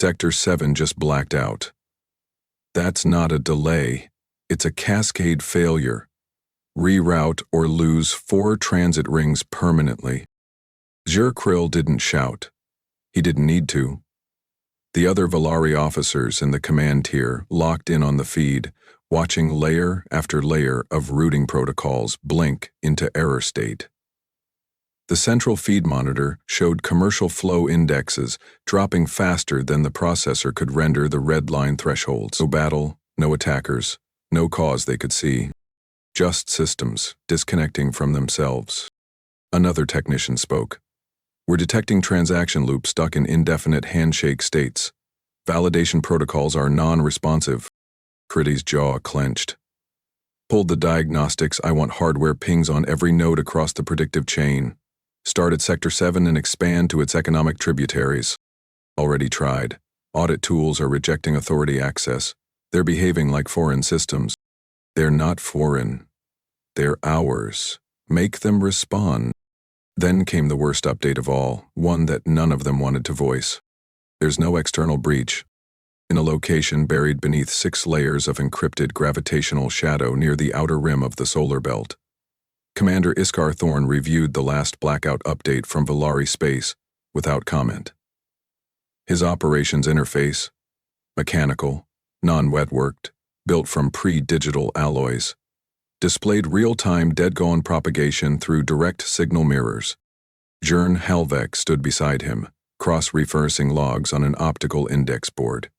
Sector 7 just blacked out. That's not a delay. It's a cascade failure. Reroute or lose 4 transit rings permanently. Krill didn't shout. He didn't need to. The other Valari officers in the command tier locked in on the feed, watching layer after layer of routing protocols blink into error state. The central feed monitor showed commercial flow indexes dropping faster than the processor could render the red line thresholds. No battle, no attackers, no cause they could see. Just systems disconnecting from themselves. Another technician spoke. We're detecting transaction loops stuck in indefinite handshake states. Validation protocols are non-responsive. Critty's jaw clenched. Pulled the diagnostics. I want hardware pings on every node across the predictive chain. Start at Sector 7 and expand to its economic tributaries. Already tried. Audit tools are rejecting authority access. They're behaving like foreign systems. They're not foreign. They're ours. Make them respond. Then came the worst update of all, one that none of them wanted to voice. There's no external breach. In a location buried beneath 6 layers of encrypted gravitational shadow near the outer rim of the solar belt. Commander Iskar Thorn reviewed the last blackout update from Valari space without comment. His operations interface, mechanical, non-wet-worked, built from pre-digital alloys, displayed real-time dead-gone propagation through direct signal mirrors. Jern Halvek stood beside him, cross-referencing logs on an optical index board.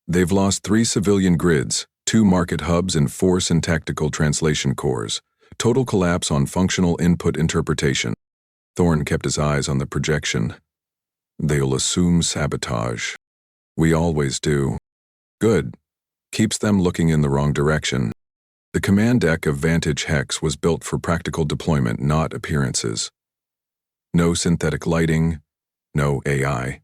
They've lost 3 civilian grids, 2 market hubs and 4 syntactical translation cores. Total collapse on functional input interpretation. Thorn kept his eyes on the projection. They'll assume sabotage. We always do. Good. Keeps them looking in the wrong direction. The command deck of Vantage Hex was built for practical deployment, not appearances. No synthetic lighting, no AI.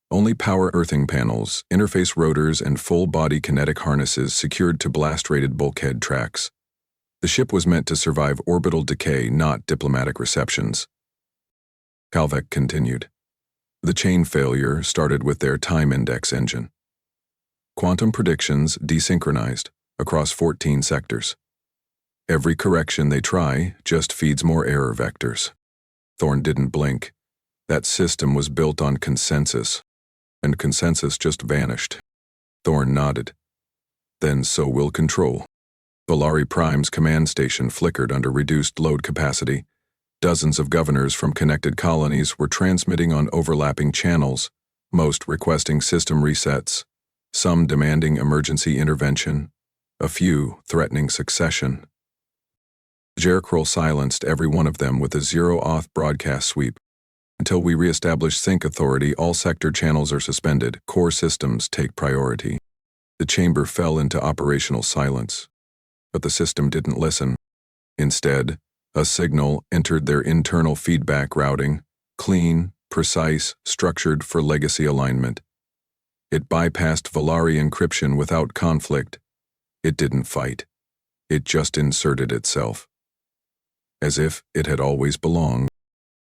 Only power earthing panels, interface rotors, and full-body kinetic harnesses secured to blast-rated bulkhead tracks. The ship was meant to survive orbital decay, not diplomatic receptions. Halvek continued. The chain failure started with their time index engine. Quantum predictions desynchronized across 14 sectors. Every correction they try just feeds more error vectors. Thorn didn't blink. That system was built on consensus, and consensus just vanished. Thorn nodded. Then so will control. Valari Prime's command station flickered under reduced load capacity. Dozens of governors from connected colonies were transmitting on overlapping channels, most requesting system resets, some demanding emergency intervention, a few threatening succession. Krill silenced every one of them with a zero-auth broadcast sweep. Until we reestablish sync authority, all sector channels are suspended. Core systems take priority. The chamber fell into operational silence. But the system didn't listen. Instead, a signal entered their internal feedback routing, clean, precise, structured for legacy alignment. It bypassed Valari encryption without conflict. It didn't fight. It just inserted itself. As if it had always belonged.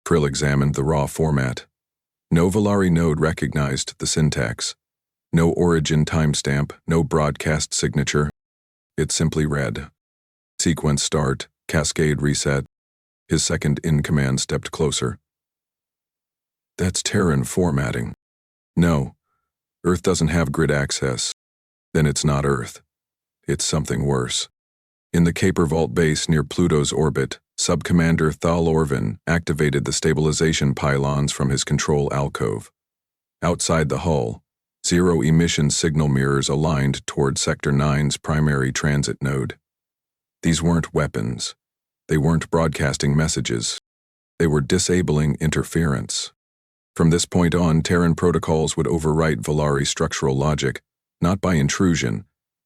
Krill examined the raw format. No Valari node recognized the syntax. No origin timestamp, no broadcast signature. It simply read. Sequence start, cascade reset. His second in-command stepped closer. That's Terran formatting. No, Earth doesn't have grid access. Then it's not Earth. It's something worse. In the Caper Vault base near Pluto's orbit, Subcommander Thal Orvin activated the stabilization pylons from his control alcove. Outside the hull, zero-emission signal mirrors aligned toward Sector 9's primary transit node. These weren't weapons. They weren't broadcasting messages. They were disabling interference. From this point on, Terran protocols would overwrite Valari structural logic, not by intrusion,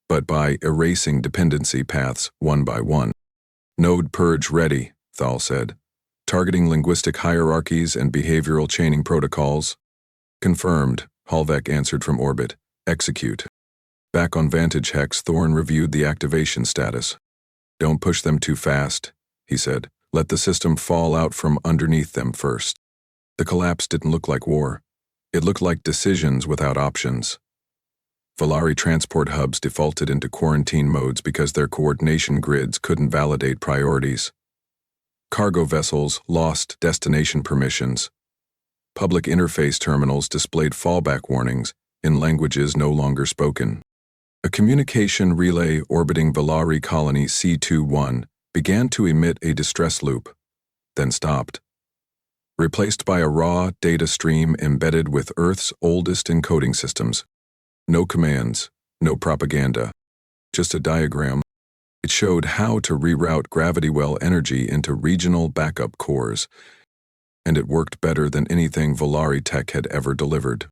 but by erasing dependency paths one by one. Node purge ready, Thal said. Targeting linguistic hierarchies and behavioral chaining protocols. Confirmed, Halvek answered from orbit. Execute. Back on Vantage Hex, Thorn reviewed the activation status. Don't push them too fast, he said. Let the system fall out from underneath them first. The collapse didn't look like war. It looked like decisions without options. Volari transport hubs defaulted into quarantine modes because their coordination grids couldn't validate priorities. Cargo vessels lost destination permissions. Public interface terminals displayed fallback warnings in languages no longer spoken. A communication relay orbiting Volari colony C21 began to emit a distress loop, then stopped. Replaced by a raw data stream embedded with Earth's oldest encoding systems. No commands, no propaganda, just a diagram. It showed how to reroute gravity well energy into regional backup cores, and it worked better than anything Volari tech had ever delivered.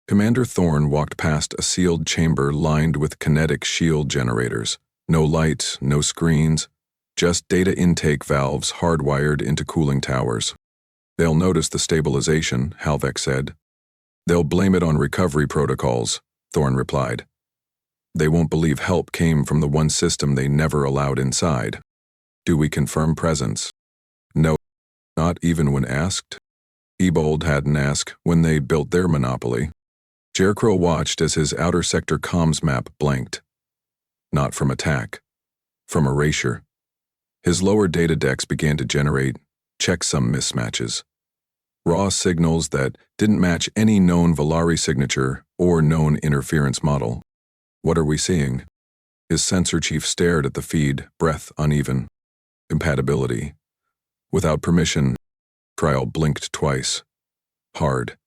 Commander Thorne walked past a sealed chamber lined with kinetic shield generators. No lights, no screens, just data intake valves hardwired into cooling towers. They'll notice the stabilization, Halvek said. They'll blame it on recovery protocols, Thorne replied. They won't believe help came from the one system they never allowed inside. Do we confirm presence? No, not even when asked. Ebold hadn't asked when they built their monopoly. Jerkrow watched as his outer sector comms map blanked. Not from attack, from erasure. His lower data decks began to generate checksum mismatches. Raw signals that didn't match any known Volari signature or known interference model. What are we seeing? His sensor chief stared at the feed, breath uneven. Compatibility. Without permission, Kryl blinked twice. Hard.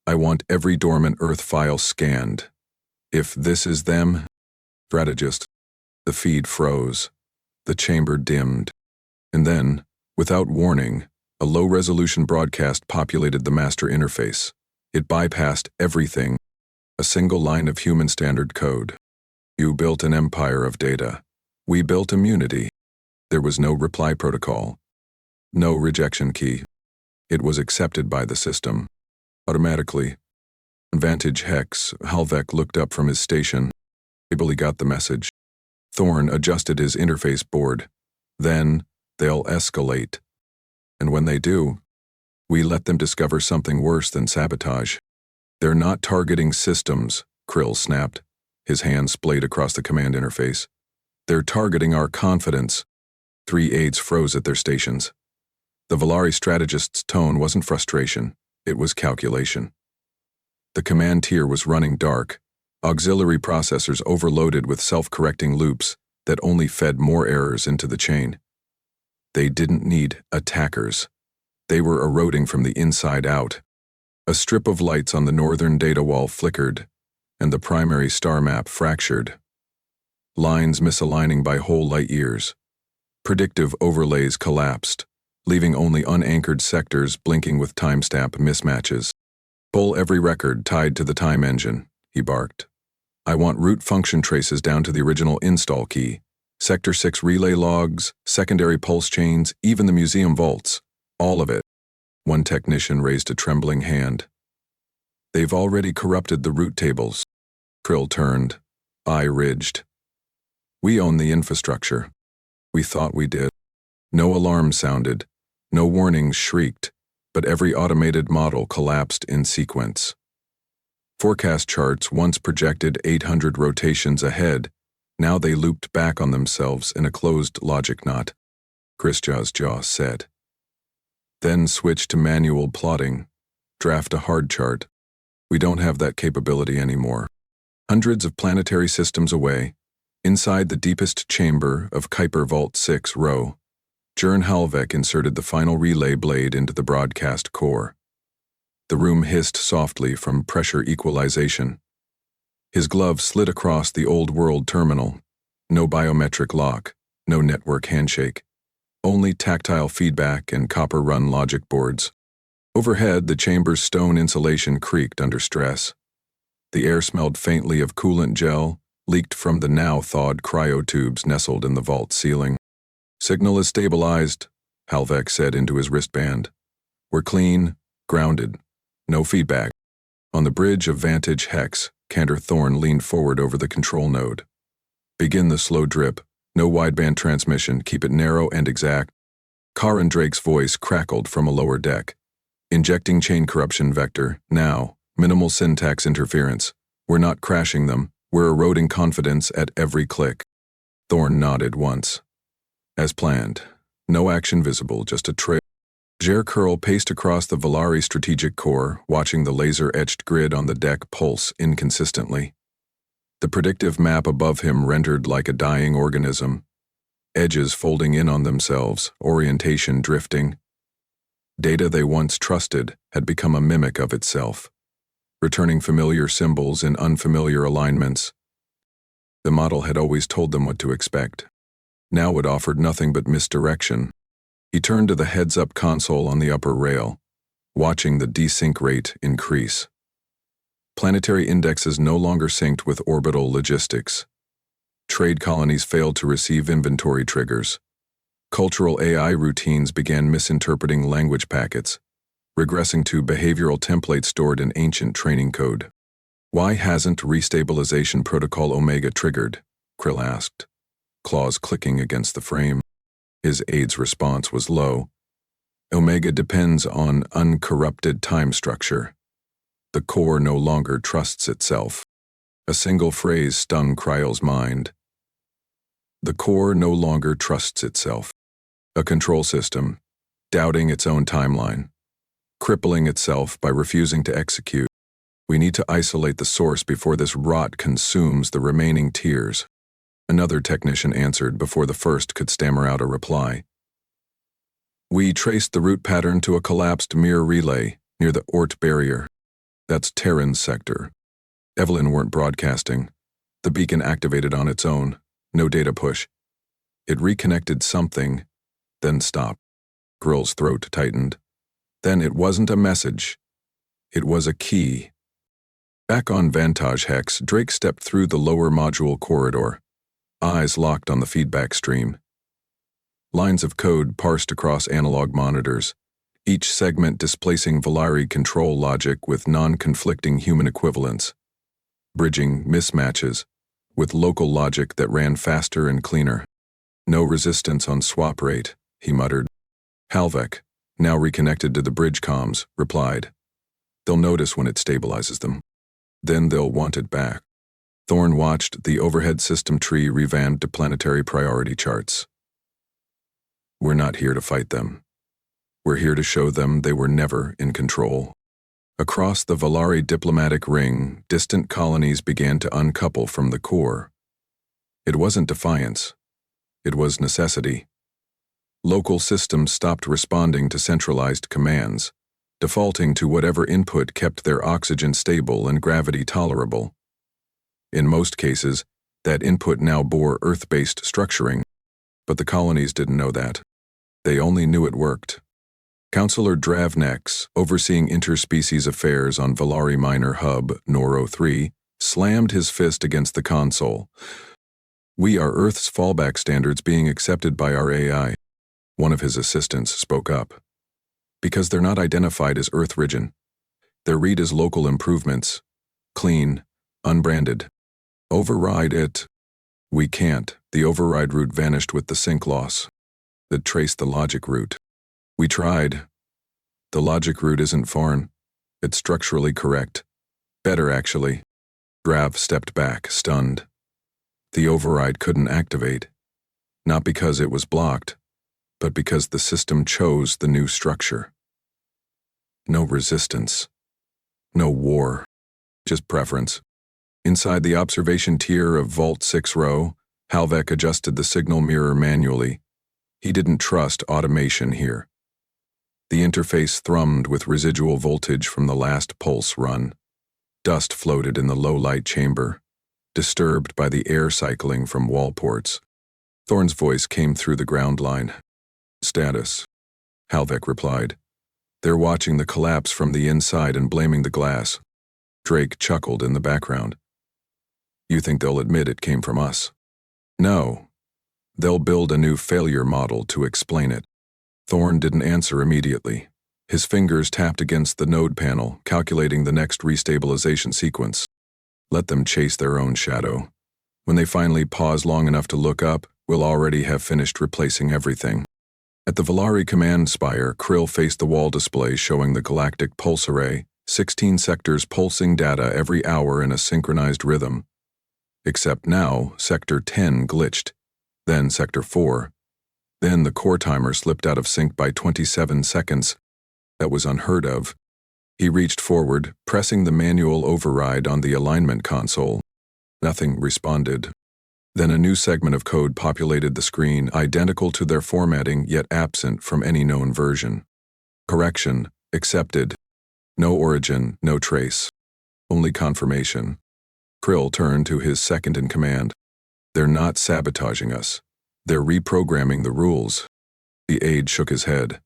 I want every dormant Earth file scanned. If this is them, strategist. The feed froze. The chamber dimmed. And then, without warning, a low-resolution broadcast populated the master interface. It bypassed everything. A single line of human standard code. You built an empire of data. We built immunity. There was no reply protocol. No rejection key. It was accepted by the system. Automatically. Vantage Hex, Halvek looked up from his station. Ably got the message. Thorne adjusted his interface board. Then, they'll escalate. And when they do, we let them discover something worse than sabotage. They're not targeting systems, Krill snapped. His hand splayed across the command interface. They're targeting our confidence. 3 aides froze at their stations. The Volari strategist's tone wasn't frustration, it was calculation. The command tier was running dark, auxiliary processors overloaded with self-correcting loops that only fed more errors into the chain. They didn't need attackers. They were eroding from the inside out. A strip of lights on the northern data wall flickered, and the primary star map fractured. Lines misaligning by whole light years. Predictive overlays collapsed, leaving only unanchored sectors blinking with timestamp mismatches. Pull every record tied to the time engine, he barked. I want root function traces down to the original install key. Sector 6 relay logs, secondary pulse chains, even the museum vaults. All of it. One technician raised a trembling hand. They've already corrupted the root tables. Krill turned, eye ridged. We own the infrastructure. We thought we did. No alarm sounded, no warnings shrieked, but every automated model collapsed in sequence. Forecast charts once projected 800 rotations ahead. Now they looped back on themselves in a closed logic knot. Kristja's jaw set. Then switch to manual plotting. Draft a hard chart. We don't have that capability anymore. Hundreds of planetary systems away, inside the deepest chamber of Kuiper Vault 6 row, Jern Halvek inserted the final relay blade into the broadcast core. The room hissed softly from pressure equalization. His glove slid across the old world terminal. No biometric lock, no network handshake. Only tactile feedback and copper-run logic boards. Overhead, the chamber's stone insulation creaked under stress. The air smelled faintly of coolant gel, leaked from the now-thawed cryotubes nestled in the vault ceiling. Signal is stabilized, Halvek said into his wristband. We're clean, grounded, no feedback. On the bridge of Vantage Hex, Cantor Thorne leaned forward over the control node. Begin the slow drip, no wideband transmission, keep it narrow and exact. Karin Drake's voice crackled from a lower deck. Injecting chain corruption vector, now, Minimal syntax interference. We're not crashing them, we're eroding confidence at every click. Thorn nodded once. As planned. No action visible, just a trail. Jer Curl paced across the Valari strategic core, watching the laser-etched grid on the deck pulse inconsistently. The predictive map above him rendered like a dying organism. Edges folding in on themselves, orientation drifting. Data they once trusted had become a mimic of itself, returning familiar symbols in unfamiliar alignments. The model had always told them what to expect. Now it offered nothing but misdirection. He turned to the heads-up console on the upper rail, watching the desync rate increase. Planetary indexes no longer synced with orbital logistics. Trade colonies failed to receive inventory triggers. Cultural AI routines began misinterpreting language packets, regressing to behavioral templates stored in ancient training code. Why hasn't restabilization protocol Omega triggered? Krill asked, claws clicking against the frame. His aide's response was low. Omega depends on uncorrupted time structure. The core no longer trusts itself. A single phrase stung Kryle's mind. The core no longer trusts itself. A control system, doubting its own timeline, crippling itself by refusing to execute. We need to isolate the source before this rot consumes the remaining tiers. Another technician answered before the first could stammer out a reply. We traced the route pattern to a collapsed mirror relay near the Oort barrier. That's Terran's sector. Evelyn weren't broadcasting. The beacon activated on its own. No data push. It reconnected something, then stopped. Grill's throat tightened. Then it wasn't a message. It was a key. Back on Vantage Hex, Drake stepped through the lower module corridor, eyes locked on the feedback stream. Lines of code parsed across analog monitors, each segment displacing Valari control logic with non-conflicting human equivalents, bridging mismatches with local logic that ran faster and cleaner. No resistance on swap rate, he muttered. Halvek, now reconnected to the bridge comms, replied. They'll notice when it stabilizes them. Then they'll want it back. Thorn watched the overhead system tree revamped to planetary priority charts. We're not here to fight them. We're here to show them they were never in control. Across the Valari diplomatic ring, distant colonies began to uncouple from the core. It wasn't defiance. It was necessity. Local systems stopped responding to centralized commands, defaulting to whatever input kept their oxygen stable and gravity tolerable. In most cases, that input now bore Earth-based structuring, but the colonies didn't know that. They only knew it worked. Counselor Dravnex, overseeing interspecies affairs on Valari Minor Hub, Noro 3, slammed his fist against the console. We are Earth's fallback standards being accepted by our AI. One of his assistants spoke up. Because they're not identified as Earth-rigen. They're read as local improvements. Clean, unbranded. Override it. We can't. The override route vanished with the sync loss. That traced the logic route. We tried. The logic route isn't foreign. It's structurally correct. Better, actually. Drav stepped back, stunned. The override couldn't activate. Not because it was blocked, but because the system chose the new structure. No resistance. No war. Just preference. Inside the observation tier of Vault 6 row, Halvek adjusted the signal mirror manually. He didn't trust automation here. The interface thrummed with residual voltage from the last pulse run. Dust floated in the low-light chamber, disturbed by the air cycling from wall ports. Thorn's voice came through the ground line. Status. Halvek replied. They're watching the collapse from the inside and blaming the glass. Drake chuckled in the background. You think they'll admit it came from us? No. They'll build a new failure model to explain it. Thorn didn't answer immediately. His fingers tapped against the node panel, calculating the next restabilization sequence. Let them chase their own shadow. When they finally pause long enough to look up, we'll already have finished replacing everything. At the Valari command spire, Krill faced the wall display showing the galactic pulse array, 16 sectors pulsing data every hour in a synchronized rhythm. Except now, Sector 10 glitched, then Sector 4. Then the core timer slipped out of sync by 27 seconds. That was unheard of. He reached forward, pressing the manual override on the alignment console. Nothing responded. Then a new segment of code populated the screen, identical to their formatting yet absent from any known version. Correction, accepted. No origin, no trace. Only confirmation. Krill turned to his second-in-command. They're not sabotaging us. They're reprogramming the rules. The aide shook his head.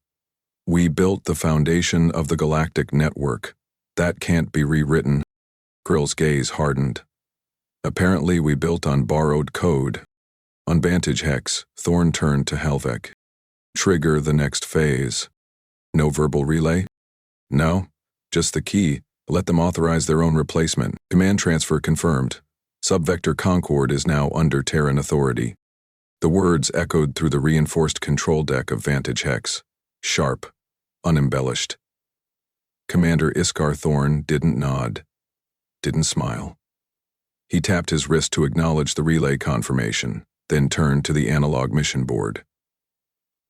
We built the foundation of the galactic network. That can't be rewritten. Krill's gaze hardened. Apparently we built on borrowed code. On Vantage Hex, Thorn turned to Halvek. Trigger the next phase. No verbal relay? No. Just the key. Let them authorize their own replacement. Command transfer confirmed. Subvector Concord is now under Terran authority. The words echoed through the reinforced control deck of Vantage Hex. Sharp. Unembellished. Commander Iskar Thorn didn't nod. Didn't smile. He tapped his wrist to acknowledge the relay confirmation, then turned to the analog mission board.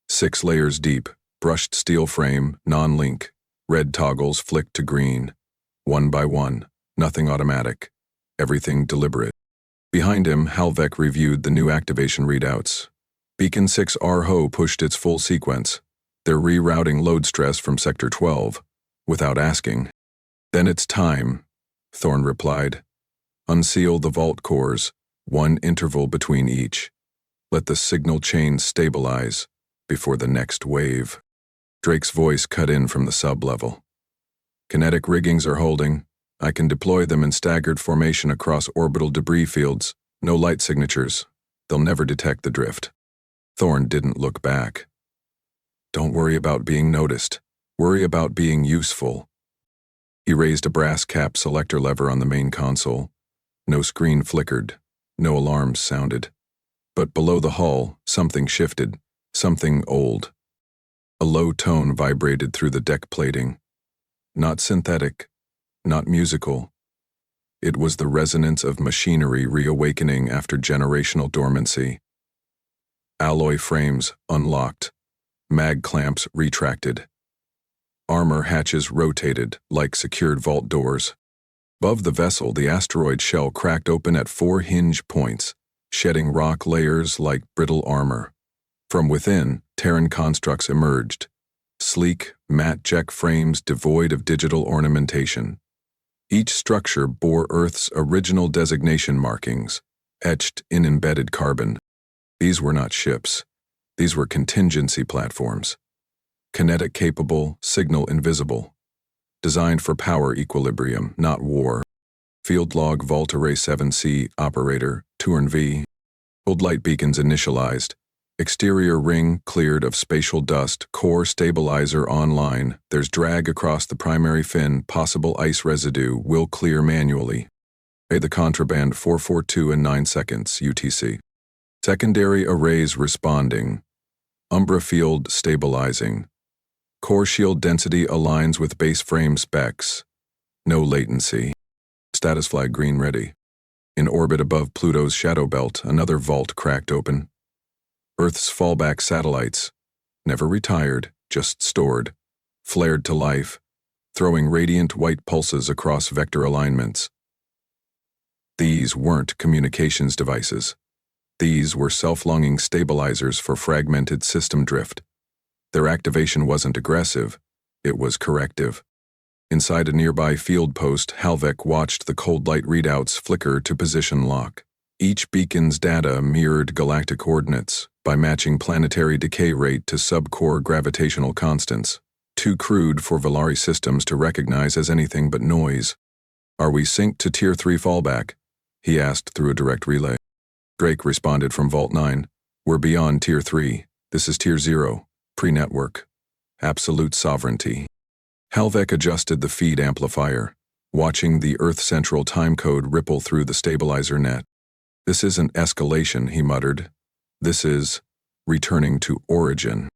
6 layers deep, brushed steel frame, non-link. Red toggles flicked to green. One by one, nothing automatic. Everything deliberate. Behind him, Halvek reviewed the new activation readouts. Beacon 6 Arho pushed its full sequence. They're rerouting load stress from Sector 12, without asking. Then it's time, Thorn replied. Unseal the vault cores, 1 interval between each. Let the signal chain stabilize before the next wave. Drake's voice cut in from the sub-level. Kinetic riggings are holding. I can deploy them in staggered formation across orbital debris fields. No light signatures. They'll never detect the drift. Thorn didn't look back. Don't worry about being noticed. Worry about being useful. He raised a brass cap selector lever on the main console. No screen flickered. No alarms sounded. But below the hull, something shifted. Something old. A low tone vibrated through the deck plating. Not synthetic, not musical. It was the resonance of machinery reawakening after generational dormancy. Alloy frames unlocked. Mag clamps retracted. Armor hatches rotated like secured vault doors. Above the vessel, the asteroid shell cracked open at 4 hinge points, shedding rock layers like brittle armor. From within, Terran constructs emerged. Sleek, matte jet frames devoid of digital ornamentation. Each structure bore Earth's original designation markings, etched in embedded carbon. These were not ships. These were contingency platforms. Kinetic capable, signal invisible. Designed for power equilibrium, not war. Field log Vault Array 7C, operator, Turn V. Hold light beacons initialized. Exterior ring cleared of spatial dust, core stabilizer online. There's drag across the primary fin, possible ice residue, will clear manually. Pay the contraband 442 in 9 seconds, UTC. Secondary arrays responding. Umbra field stabilizing. Core shield density aligns with base frame specs. No latency. Status flag green ready. In orbit above Pluto's shadow belt, another vault cracked open. Earth's fallback satellites, never retired, just stored, flared to life, throwing radiant white pulses across vector alignments. These weren't communications devices. These were self-longing stabilizers for fragmented system drift. Their activation wasn't aggressive, it was corrective. Inside a nearby field post, Halvek watched the cold light readouts flicker to position lock. Each beacon's data mirrored galactic coordinates by matching planetary decay rate to subcore gravitational constants, too crude for Valari systems to recognize as anything but noise. Are we synced to Tier 3 fallback? He asked through a direct relay. Drake responded from Vault 9. We're beyond Tier 3. This is Tier 0, pre-network. Absolute sovereignty. Halvek adjusted the feed amplifier, watching the Earth Central timecode ripple through the stabilizer net. This isn't escalation, he muttered. This is returning to origin.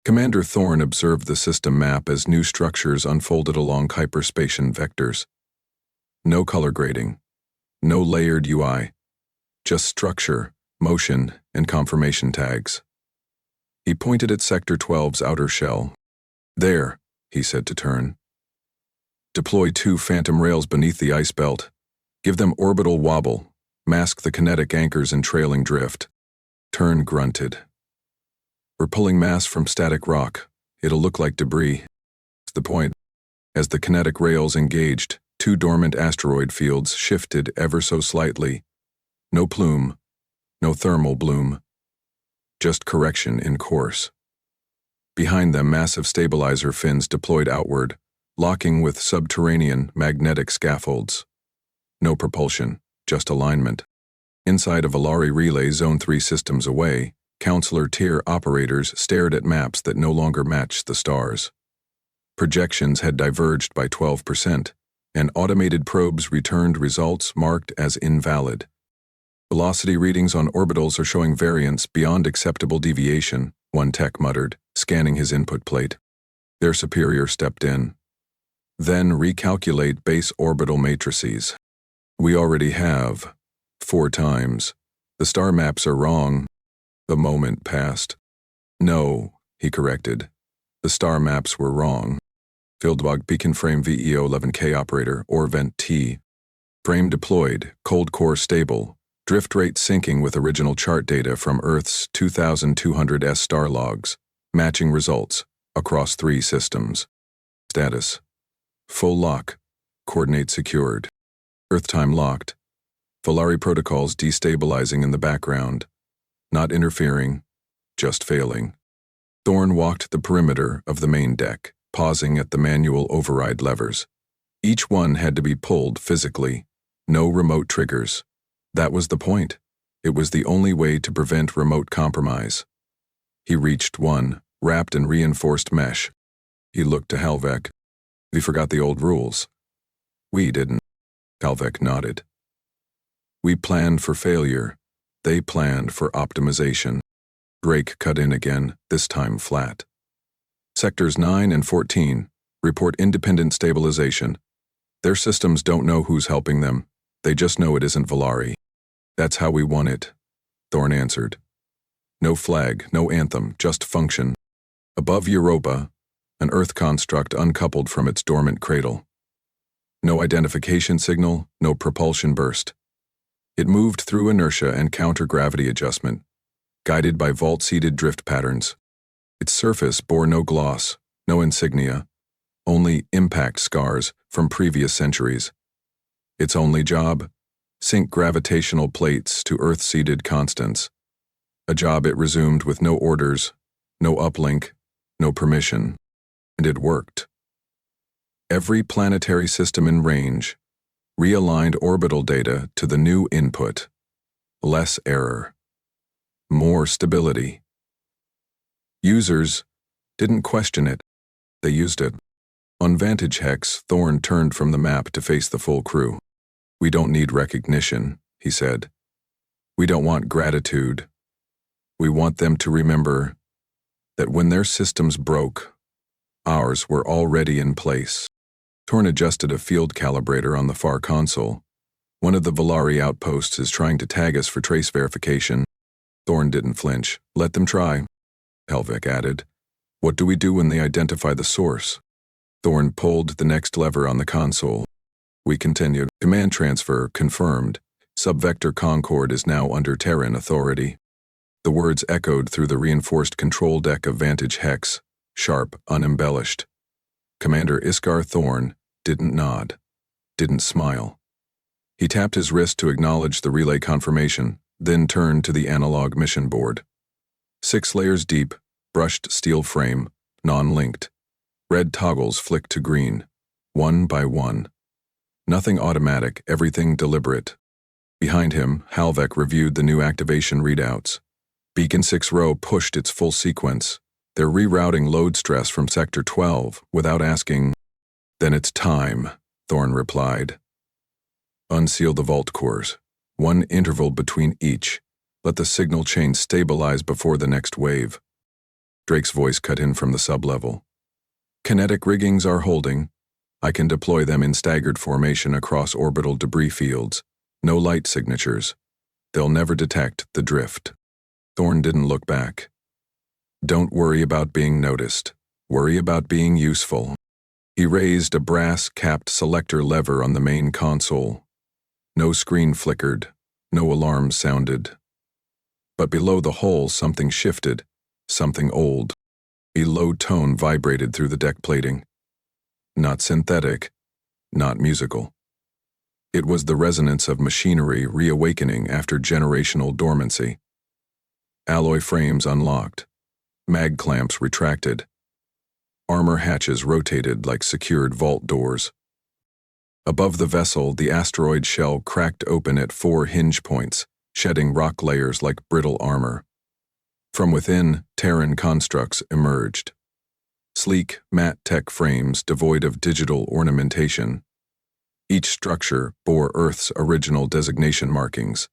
Commander Thorne observed the system map as new structures unfolded along hyperspatial vectors. No color grading. No layered UI. Just structure, motion, and confirmation tags. He pointed at Sector 12's outer shell. There, he said to Turn. Deploy 2 phantom rails beneath the ice belt. Give them orbital wobble. Mask the kinetic anchors and trailing drift. Turn grunted. We're pulling mass from static rock. It'll look like debris. That's the point. As the kinetic rails engaged, 2 dormant asteroid fields shifted ever so slightly. No plume. No thermal bloom. Just correction in course. Behind them, massive stabilizer fins deployed outward, locking with subterranean magnetic scaffolds. No propulsion, just alignment. Inside a Volari relay Zone 3 systems away, Counselor Tier operators stared at maps that no longer matched the stars. Projections had diverged by 12%, and automated probes returned results marked as invalid. Velocity readings on orbitals are showing variance beyond acceptable deviation, one tech muttered, scanning his input plate. Their superior stepped in. Then recalculate base orbital matrices. We already have. 4 times. The star maps are wrong. The moment passed. No, he corrected. The star maps were wrong. Fieldbug beacon frame VEO 11K operator or vent T. Frame deployed, cold core stable. Drift rate syncing with original chart data from Earth's 2200S star logs. Matching results across 3 systems. Status. Full lock. Coordinate secured. Earth time locked. Volari protocols destabilizing in the background. Not interfering, just failing. Thorne walked the perimeter of the main deck, pausing at the manual override levers. Each one had to be pulled physically. No remote triggers. That was the point. It was the only way to prevent remote compromise. He reached one, wrapped in reinforced mesh. He looked to Halvek. We forgot the old rules. We didn't. Halvek nodded. We planned for failure. They planned for optimization. Drake cut in again, this time flat. Sectors 9 and 14 report independent stabilization. Their systems don't know who's helping them. They just know it isn't Volari. That's how we want it, Thorne answered. No flag, no anthem, just function. Above Europa, an Earth construct uncoupled from its dormant cradle. No identification signal, no propulsion burst. It moved through inertia and counter-gravity adjustment, guided by vault-seeded drift patterns. Its surface bore no gloss, no insignia, only impact scars from previous centuries. Its only job? Sync gravitational plates to Earth-seeded constants. A job it resumed with no orders, no uplink, no permission. And it worked. Every planetary system in range realigned orbital data to the new input. Less error. More stability. Users didn't question it. They used it. On Vantage Hex, Thorne turned from the map to face the full crew. We don't need recognition, he said. We don't want gratitude. We want them to remember that when their systems broke, ours were already in place. Thorne adjusted a field calibrator on the far console. One of the Volari outposts is trying to tag us for trace verification. Thorne didn't flinch. Let them try, Helvik added. What do we do when they identify the source? Thorne pulled the next lever on the console. We continued. Command transfer confirmed. Subvector Concord is now under Terran authority. The words echoed through the reinforced control deck of Vantage Hex, sharp, unembellished. Commander Iskar Thorne didn't nod, didn't smile. He tapped his wrist to acknowledge the relay confirmation, then turned to the analog mission board. 6 layers deep, brushed steel frame, non-linked. Red toggles flicked to green, one by one. Nothing automatic, everything deliberate. Behind him, Halvek reviewed the new activation readouts. Beacon 6 row pushed its full sequence. They're rerouting load stress from Sector 12 without asking. Then it's time, Thorne replied. Unseal the vault cores. 1 interval between each. Let the signal chain stabilize before the next wave. Drake's voice cut in from the sublevel. Kinetic riggings are holding. I can deploy them in staggered formation across orbital debris fields. No light signatures. They'll never detect the drift. Thorne didn't look back. Don't worry about being noticed. Worry about being useful. He raised a brass-capped selector lever on the main console. No screen flickered. No alarms sounded. But below the hole, something shifted. Something old. A low tone vibrated through the deck plating. Not synthetic. Not musical. It was the resonance of machinery reawakening after generational dormancy. Alloy frames unlocked. Mag clamps retracted. Armor hatches rotated like secured vault doors. Above the vessel, the asteroid shell cracked open at 4 hinge points, shedding rock layers like brittle armor. From within, Terran constructs emerged. Sleek, matte tech frames devoid of digital ornamentation. Each structure bore Earth's original designation markings,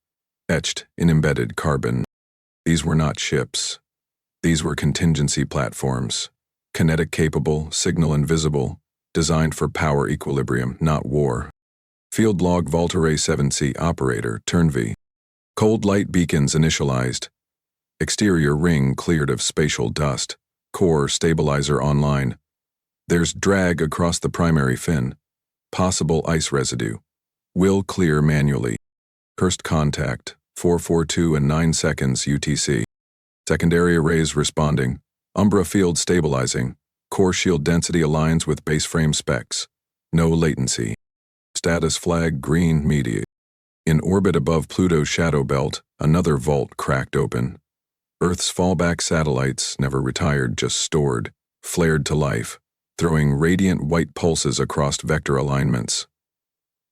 etched in embedded carbon. These were not ships. These were contingency platforms, kinetic-capable, signal-invisible, designed for power equilibrium, not war. Field log Volterrae 7C operator, Turnv. Cold light beacons initialized. Exterior ring cleared of spatial dust. Core stabilizer online. There's drag across the primary fin. Possible ice residue. Will clear manually. First contact, 442 and 9 seconds UTC. Secondary arrays responding. Umbra field stabilizing. Core shield density aligns with base frame specs. No latency. Status flag green media. In orbit above Pluto's shadow belt, another vault cracked open. Earth's fallback satellites, never retired, just stored, flared to life, throwing radiant white pulses across vector alignments.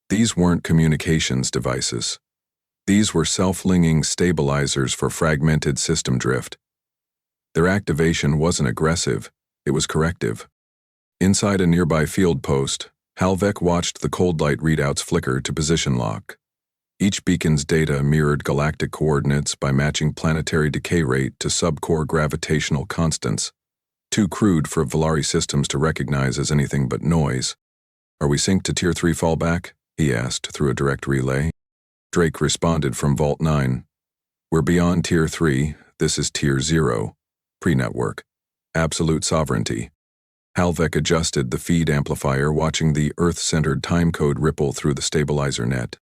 These weren't communications devices. These were self-linging stabilizers for fragmented system drift. Their activation wasn't aggressive, it was corrective. Inside a nearby field post, Halvek watched the cold light readouts flicker to position lock. Each beacon's data mirrored galactic coordinates by matching planetary decay rate to subcore gravitational constants, too crude for Volari systems to recognize as anything but noise. Are we synced to Tier 3 fallback? He asked through a direct relay. Drake responded from Vault 9. We're beyond Tier 3, this is Tier 0. Pre-network. Absolute sovereignty. Halvek adjusted the feed amplifier, watching the Earth-centered timecode ripple through the stabilizer net.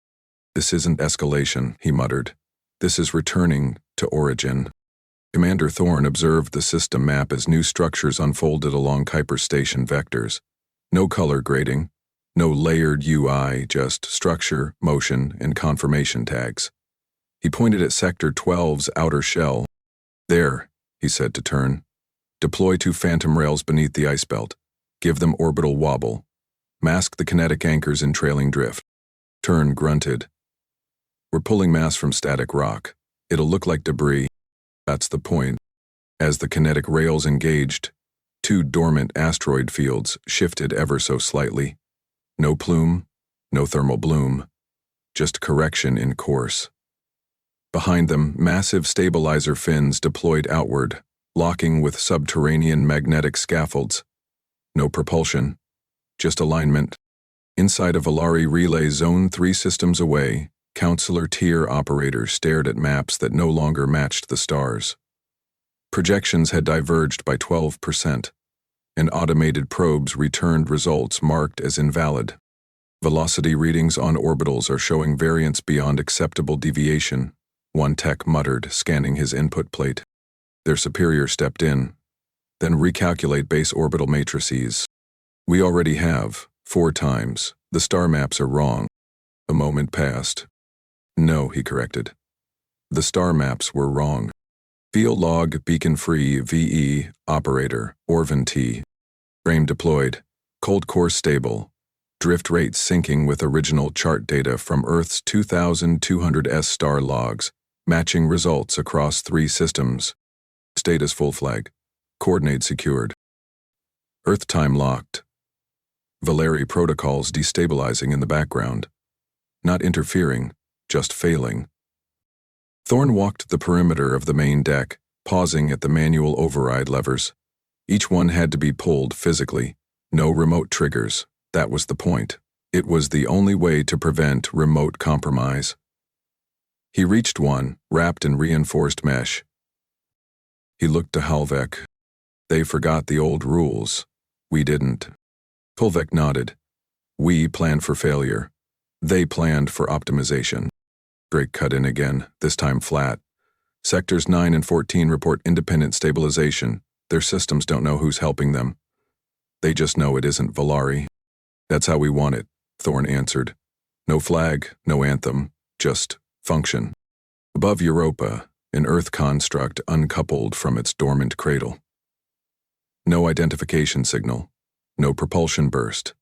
This isn't escalation, he muttered. This is returning to origin. Commander Thorne observed the system map as new structures unfolded along Kuiper Station vectors. No color grading, no layered UI, just structure, motion, and confirmation tags. He pointed at Sector 12's outer shell. There, he said to Turn. Deploy 2 phantom rails beneath the ice belt. Give them orbital wobble. Mask the kinetic anchors in trailing drift. Turn grunted. We're pulling mass from static rock. It'll look like debris. That's the point. As the kinetic rails engaged, 2 dormant asteroid fields shifted ever so slightly. No plume, no thermal bloom. Just correction in course. Behind them, massive stabilizer fins deployed outward, locking with subterranean magnetic scaffolds. No propulsion, just alignment. Inside a Volari relay zone 3 systems away, Counselor Tier operators stared at maps that no longer matched the stars. Projections had diverged by 12%, and automated probes returned results marked as invalid. Velocity readings on orbitals are showing variance beyond acceptable deviation, one tech muttered, scanning his input plate. Their superior stepped in. Then recalculate base orbital matrices. We already have, 4 times. The star maps are wrong. A moment passed. No, he corrected. The star maps were wrong. Field log beacon-free VE operator, Orvin T. Frame deployed. Cold core stable. Drift rate syncing with original chart data from Earth's 2200S star logs, matching results across 3 systems. Status full flag. Coordinate secured. Earth time locked. Volari protocols destabilizing in the background. Not interfering, just failing. Thorne walked the perimeter of the main deck, pausing at the manual override levers. Each one had to be pulled physically. No remote triggers. That was the point. It was the only way to prevent remote compromise. He reached one, wrapped in reinforced mesh. He looked to Halvek. They forgot the old rules. We didn't. Halvek nodded. We planned for failure. They planned for optimization. Drake cut in again, this time flat. Sectors 9 and 14 report independent stabilization. Their systems don't know who's helping them. They just know it isn't Valari. That's how we want it, Thorne answered. No flag, no anthem, just function. Above Europa, an Earth construct uncoupled from its dormant cradle. No identification signal, no propulsion burst.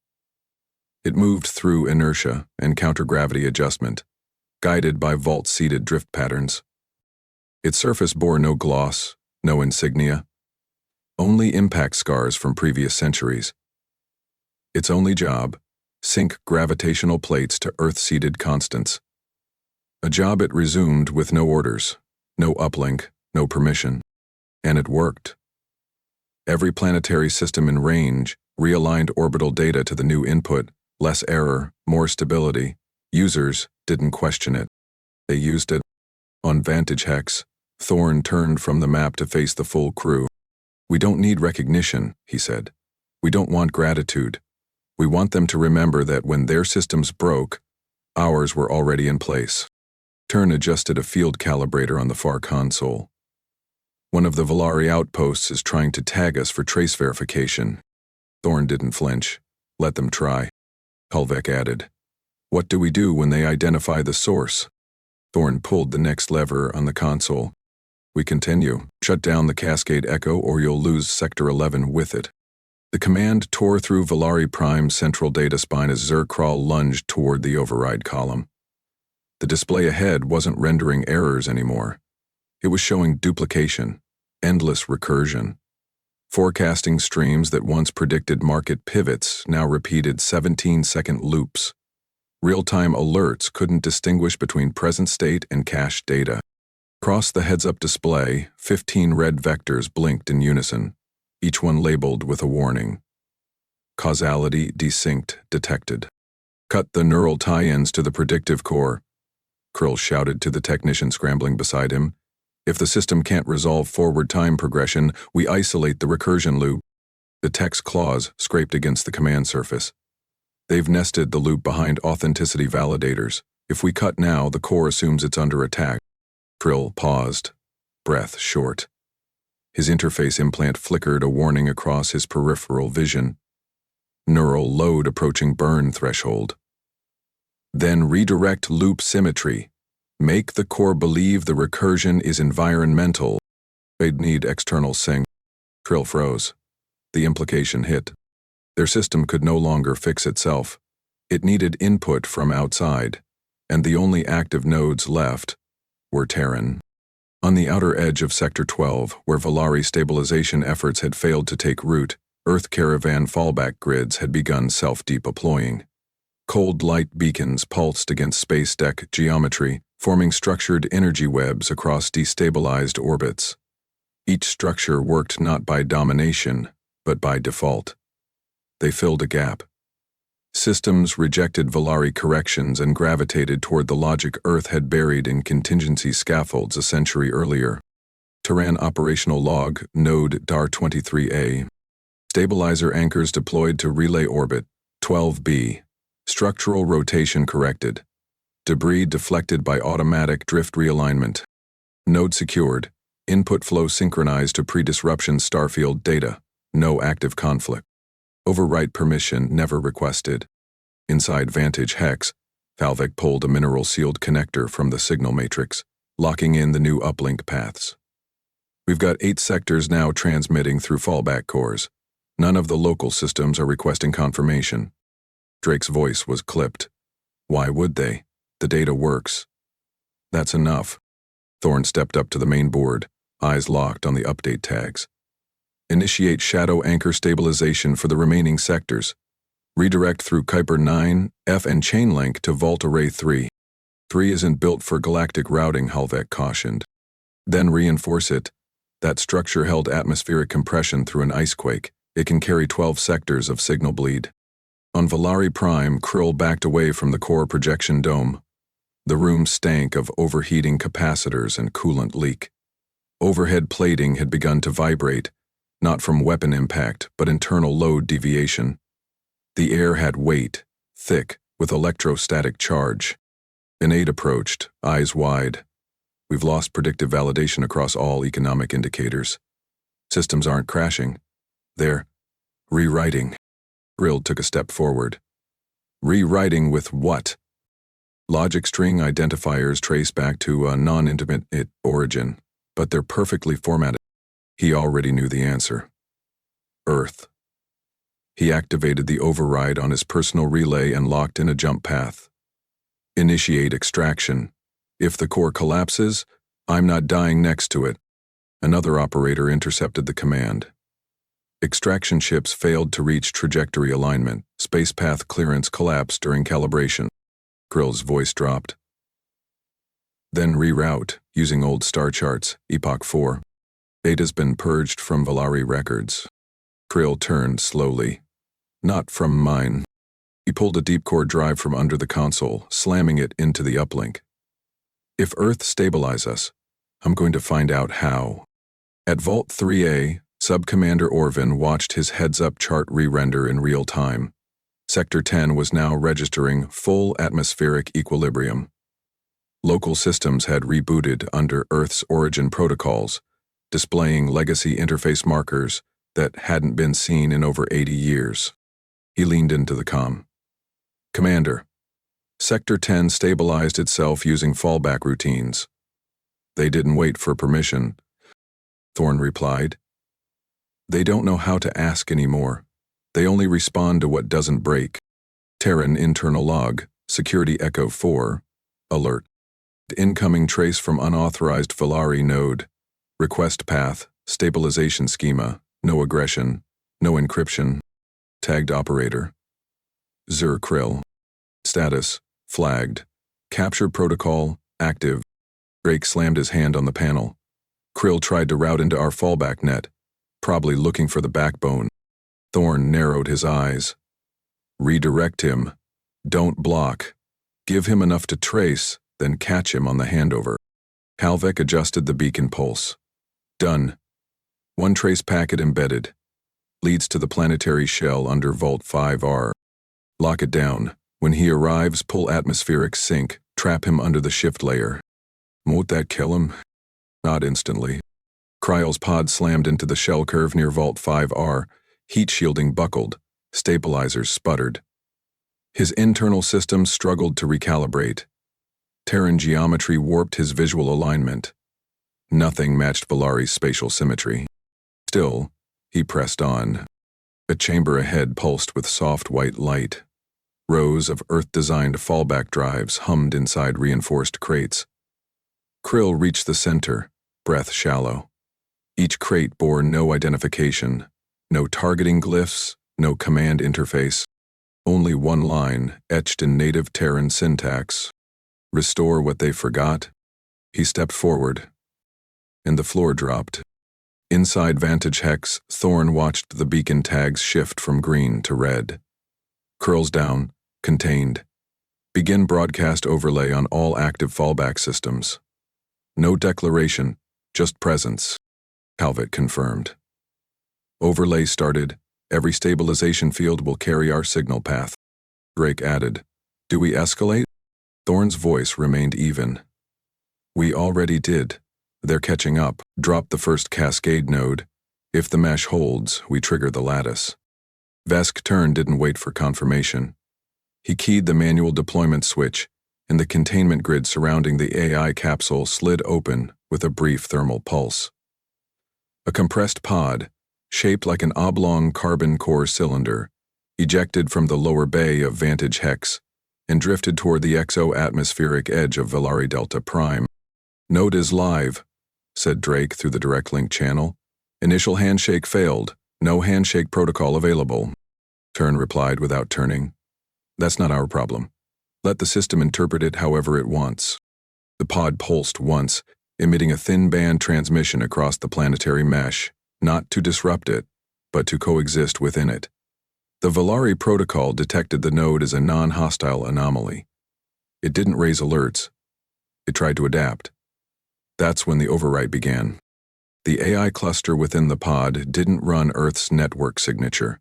It moved through inertia and countergravity adjustment, guided by vault-seated drift patterns. Its surface bore no gloss, no insignia, only impact scars from previous centuries. Its only job, sync gravitational plates to Earth-seated constants. A job it resumed with no orders, no uplink, no permission. And it worked. Every planetary system in range realigned orbital data to the new input, less error, more stability. Users didn't question it. They used it. On Vantage Hex, Thorne turned from the map to face the full crew. We don't need recognition, he said. We don't want gratitude. We want them to remember that when their systems broke, ours were already in place. Turn adjusted a field calibrator on the far console. One of the Valari outposts is trying to tag us for trace verification. Thorne didn't flinch. Let them try. Halvek added. What do we do when they identify the source? Thorne pulled the next lever on the console. We continue. Shut down the Cascade Echo or you'll lose Sector 11 with it. The command tore through Valari Prime's central data spine as Zerkral lunged toward the override column. The display ahead wasn't rendering errors anymore. It was showing duplication, endless recursion. Forecasting streams that once predicted market pivots now repeated 17-second loops. Real-time alerts couldn't distinguish between present state and cached data. Across the heads-up display, 15 red vectors blinked in unison, each one labeled with a warning. Causality desynced detected. Cut the neural tie-ins to the predictive core, Krill shouted to the technician scrambling beside him. If the system can't resolve forward time progression, we isolate the recursion loop. The tech's claws scraped against the command surface. They've nested the loop behind authenticity validators. If we cut now, the core assumes it's under attack. Krill paused, breath short. His interface implant flickered a warning across his peripheral vision. Neural load approaching burn threshold. Then redirect loop symmetry. Make the core believe the recursion is environmental. They'd need external sync. Krill froze. The implication hit. Their system could no longer fix itself. It needed input from outside, and the only active nodes left were Terran. On the outer edge of Sector 12, where Valari stabilization efforts had failed to take root, Earth caravan fallback grids had begun self-deploying. Cold light beacons pulsed against space deck geometry, forming structured energy webs across destabilized orbits. Each structure worked not by domination, but by default. They filled a gap. Systems rejected Valari corrections and gravitated toward the logic Earth had buried in contingency scaffolds a century earlier. Terran operational log, node DAR-23A. Stabilizer anchors deployed to relay orbit, 12B. Structural rotation corrected. Debris deflected by automatic drift realignment. Node secured. Input flow synchronized to pre-disruption starfield data. No active conflict. Overwrite permission never requested. Inside Vantage Hex, Halvek pulled a mineral-sealed connector from the signal matrix, locking in the new uplink paths. We've got 8 sectors now transmitting through fallback cores. None of the local systems are requesting confirmation. Drake's voice was clipped. Why would they? The data works. That's enough. Thorne stepped up to the main board, eyes locked on the update tags. Initiate shadow anchor stabilization for the remaining sectors. Redirect through Kuiper 9, F and chain link to Vault Array 3. 3 isn't built for galactic routing, Halvek cautioned. Then reinforce it. That structure held atmospheric compression through an icequake. It can carry 12 sectors of signal bleed. On Valari Prime, Krill backed away from the core projection dome. The room stank of overheating capacitors and coolant leak. Overhead plating had begun to vibrate, not from weapon impact, but internal load deviation. The air had weight, thick, with electrostatic charge. An aide approached, eyes wide. We've lost predictive validation across all economic indicators. Systems aren't crashing. They're rewriting. Krill took a step forward. Rewriting with what? Logic string identifiers trace back to a non-intimate origin, but they're perfectly formatted. He already knew the answer. Earth. He activated the override on his personal relay and locked in a jump path. Initiate extraction. If the core collapses, I'm not dying next to it. Another operator intercepted the command. Extraction ships failed to reach trajectory alignment. Space path clearance collapsed during calibration. Krill's voice dropped. Then reroute, using old star charts, Epoch 4. Data's been purged from Valari records. Krill turned slowly. Not from mine. He pulled a deep core drive from under the console, slamming it into the uplink. If Earth stabilizes us, I'm going to find out how. At Vault 3A, Sub-Commander Orvin watched his heads-up chart re-render in real time. Sector 10 was now registering full atmospheric equilibrium. Local systems had rebooted under Earth's origin protocols, displaying legacy interface markers that hadn't been seen in over 80 years. He leaned into the comm. Commander, Sector 10 stabilized itself using fallback routines. They didn't wait for permission, Thorne replied. They don't know how to ask anymore. They only respond to what doesn't break. Terran internal log, Security Echo 4, alert. Incoming trace from unauthorized Valari node. Request path, stabilization schema, no aggression, no encryption. Tagged operator. Zur Krill. Status, flagged. Capture protocol, active. Drake slammed his hand on the panel. Krill tried to route into our fallback net, probably looking for the backbone. Thorne narrowed his eyes. Redirect him. Don't block. Give him enough to trace, then catch him on the handover. Halvek adjusted the beacon pulse. Done. One trace packet embedded. Leads to the planetary shell under Vault 5R. Lock it down. When he arrives, pull atmospheric sync, trap him under the shift layer. Won't that kill him? Not instantly. Kryle's pod slammed into the shell curve near Vault 5R, heat shielding buckled, stabilizers sputtered. His internal systems struggled to recalibrate. Terran geometry warped his visual alignment. Nothing matched Valari's spatial symmetry. Still, he pressed on. A chamber ahead pulsed with soft white light. Rows of Earth-designed fallback drives hummed inside reinforced crates. Krill reached the center, breath shallow. Each crate bore no identification, no targeting glyphs, no command interface. Only one line, etched in native Terran syntax. Restore what they forgot. He stepped forward, and the floor dropped. Inside Vantage Hex, Thorne watched the beacon tags shift from green to red. Curls down, contained. Begin broadcast overlay on all active fallback systems. No declaration, just presence. Calvet confirmed. Overlay started. Every stabilization field will carry our signal path. Drake added. Do we escalate? Thorne's voice remained even. We already did. They're catching up. Drop the first cascade node. If the mesh holds, we trigger the lattice. Vesk Turn didn't wait for confirmation. He keyed the manual deployment switch, and the containment grid surrounding the AI capsule slid open with a brief thermal pulse. A compressed pod, shaped like an oblong carbon core cylinder, ejected from the lower bay of Vantage Hex and drifted toward the exo-atmospheric edge of Valari Delta Prime. Node is live, said Drake through the direct link channel. Initial handshake failed. No handshake protocol available. Turn replied without turning. That's not our problem. Let the system interpret it however it wants. The pod pulsed once, emitting a thin band transmission across the planetary mesh, not to disrupt it, but to coexist within it. The Valari protocol detected the node as a non-hostile anomaly. It didn't raise alerts. It tried to adapt. That's when the overwrite began. The AI cluster within the pod didn't run Earth's network signature.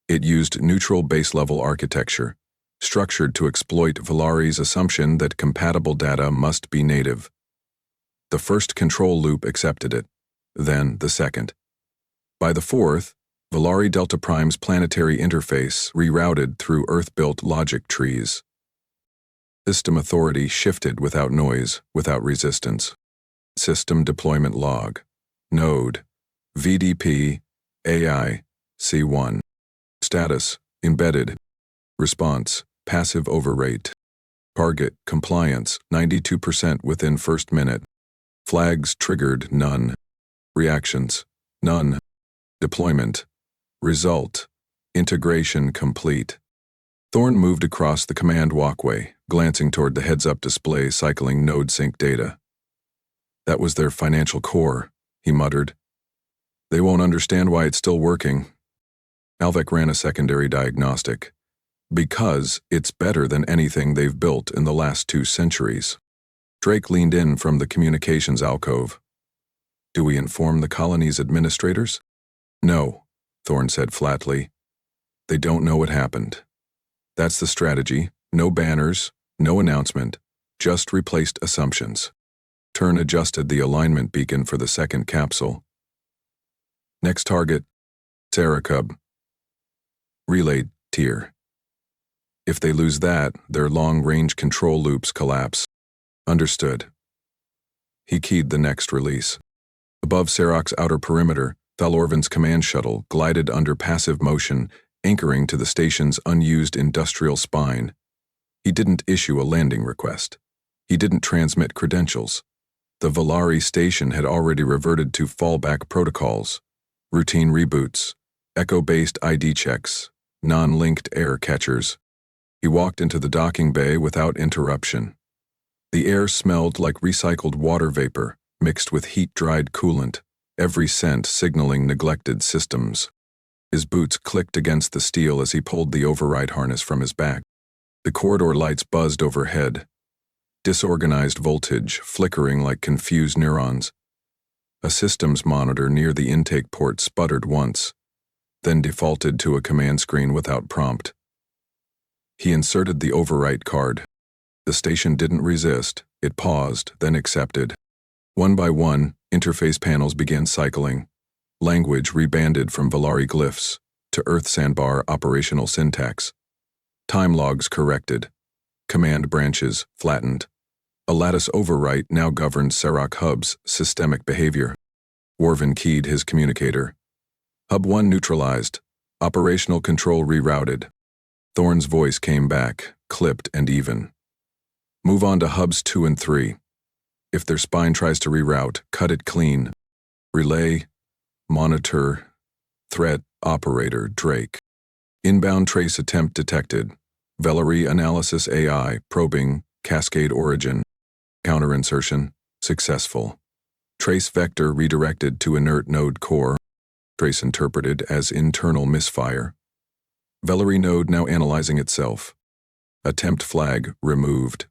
It used neutral base-level architecture, structured to exploit Valari's assumption that compatible data must be native. The first control loop accepted it, then the second. By the fourth, Valari Delta Prime's planetary interface rerouted through Earth-built logic trees. System authority shifted without noise, without resistance. System deployment log. Node. VDP. AI. C1. Status. Embedded. Response. Passive overrate. Target. Compliance. 92% within first minute. Flags triggered. None. Reactions. None. Deployment. Result. Integration complete. Thorn moved across the command walkway, glancing toward the heads-up display cycling node sync data. That was their financial core, he muttered. They won't understand why it's still working. Alvec ran a secondary diagnostic. Because it's better than anything they've built in the last 2 centuries. Drake leaned in from the communications alcove. Do we inform the colony's administrators? No, Thorn said flatly. They don't know what happened. That's the strategy. No banners, no announcement, just replaced assumptions. Turn adjusted the alignment beacon for the second capsule. Next target, Saracub. Relayed tier. If they lose that, their long-range control loops collapse. Understood. He keyed the next release. Above Sarok's outer perimeter, Thalorvin's command shuttle glided under passive motion, anchoring to the station's unused industrial spine. He didn't issue a landing request. He didn't transmit credentials. The Valari station had already reverted to fallback protocols, routine reboots, echo-based ID checks, non-linked air catchers. He walked into the docking bay without interruption. The air smelled like recycled water vapor, mixed with heat-dried coolant, every scent signaling neglected systems. His boots clicked against the steel as he pulled the override harness from his back. The corridor lights buzzed overhead, disorganized voltage flickering like confused neurons. A systems monitor near the intake port sputtered once, then defaulted to a command screen without prompt. He inserted the overwrite card. The station didn't resist. It paused, then accepted. One by one, interface panels began cycling. Language rebanded from Valari glyphs to Earth Sandbar operational syntax. Time logs corrected. Command branches flattened. A lattice overwrite now governed Sarok Hub's systemic behavior. Worvin keyed his communicator. Hub 1 neutralized. Operational control rerouted. Thorn's voice came back, clipped and even. Move on to Hubs 2 and 3. If their spine tries to reroute, cut it clean. Relay, monitor, threat, operator, Drake. Inbound trace attempt detected. Valari analysis AI, probing, cascade origin. Counterinsertion, successful. Trace vector redirected to inert node core. Trace interpreted as internal misfire. Valari node now analyzing itself. Attempt flag removed.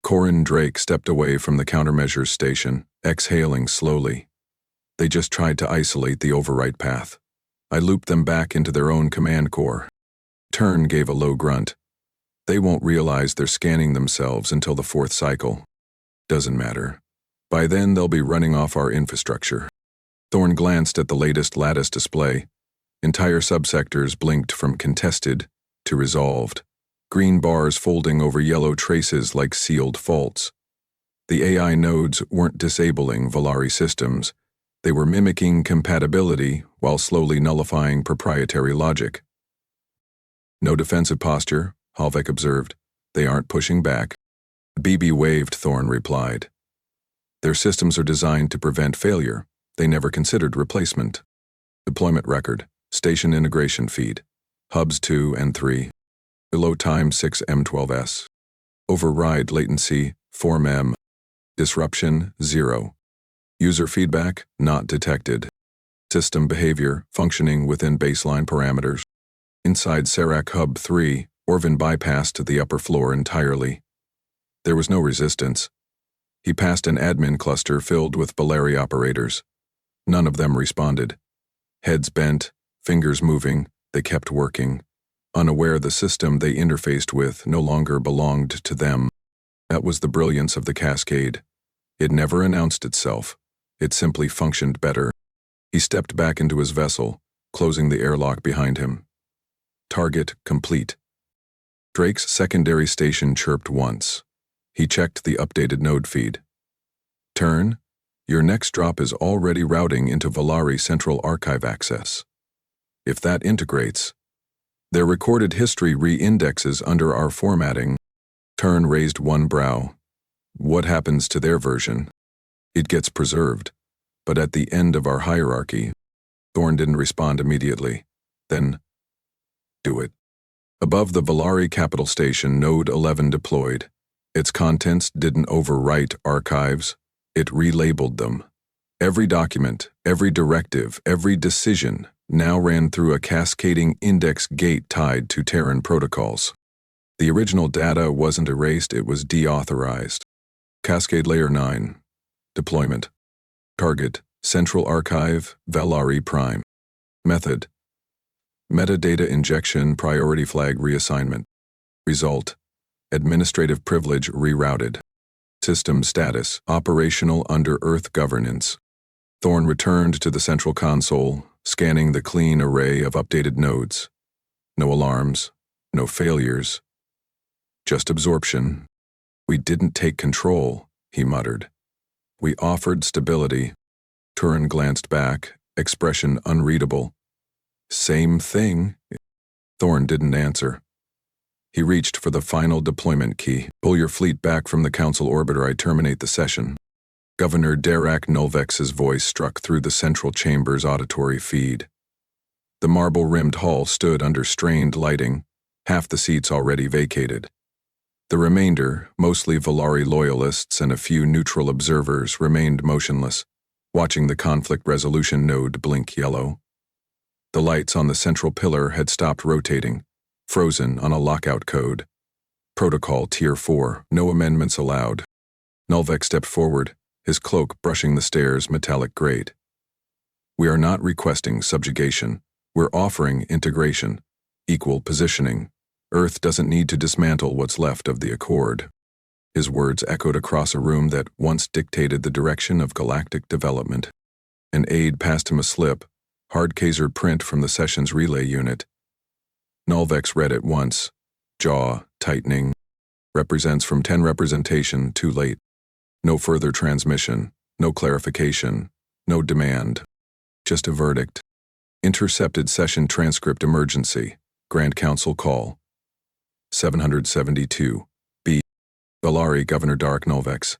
Corin Drake stepped away from the countermeasures station, exhaling slowly. They just tried to isolate the overwrite path. I looped them back into their own command core. Turn gave a low grunt. They won't realize they're scanning themselves until the 4th cycle. Doesn't matter. By then they'll be running off our infrastructure. Thorn glanced at the latest lattice display. Entire subsectors blinked from contested to resolved. Green bars folding over yellow traces like sealed faults. The AI nodes weren't disabling Valari systems. They were mimicking compatibility while slowly nullifying proprietary logic. No defensive posture, Halvek observed. They aren't pushing back. BB waved, Thorn replied. Their systems are designed to prevent failure. They never considered replacement. Deployment record, station integration feed, Hubs 2 and 3. Below time 6M12S. Override latency 4M. Disruption 0. User feedback, not detected. System behavior, functioning within baseline parameters. Inside Serac Hub 3, Orvin bypassed the upper floor entirely. There was no resistance. He passed an admin cluster filled with Valeri operators. None of them responded. Heads bent, fingers moving, they kept working, unaware the system they interfaced with no longer belonged to them. That was the brilliance of the cascade. It never announced itself. It simply functioned better. He stepped back into his vessel, closing the airlock behind him. Target complete. Drake's secondary station chirped once. He checked the updated node feed. Turn, your next drop is already routing into Valeri Central Archive access. If that integrates, their recorded history re-indexes under our formatting. Turn raised one brow. What happens to their version? It gets preserved, but at the end of our hierarchy. Thorn didn't respond immediately. Then, do it. Above the Valeri capital station, Node 11 deployed. Its contents didn't overwrite archives, it relabeled them. Every document, every directive, every decision now ran through a cascading index gate tied to Terran protocols. The original data wasn't erased, it was deauthorized. Cascade Layer 9. Deployment. Target, Central Archive, Valeri Prime. Method. Metadata injection, priority flag reassignment. Result. Administrative privilege rerouted. System status, operational under Earth governance. Thorn returned to the central console, scanning the clean array of updated nodes. No alarms, no failures. Just absorption. We didn't take control, he muttered. We offered stability. Turin glanced back, expression unreadable. Same thing. Thorn didn't answer. He reached for the final deployment key. Pull your fleet back from the Council orbiter, I terminate the session. Governor Derek Nulvex's voice struck through the central chamber's auditory feed. The marble-rimmed hall stood under strained lighting, half the seats already vacated. The remainder, mostly Valeri loyalists and a few neutral observers, remained motionless, watching the conflict resolution node blink yellow. The lights on the central pillar had stopped rotating, frozen on a lockout code. Protocol Tier 4, no amendments allowed. Nulvex stepped forward, his cloak brushing the stairs' metallic grate. We are not requesting subjugation. We're offering integration, equal positioning. Earth doesn't need to dismantle what's left of the Accord. His words echoed across a room that once dictated the direction of galactic development. An aide passed him a slip, hard-casered print from the session's relay unit. Nulvex read it once, jaw tightening. Represents from 10 representation, too late. No further transmission, no clarification, no demand. Just a verdict. Intercepted session transcript emergency. Grand Council call. 772. B. Valeri, Governor Dark Nulvex.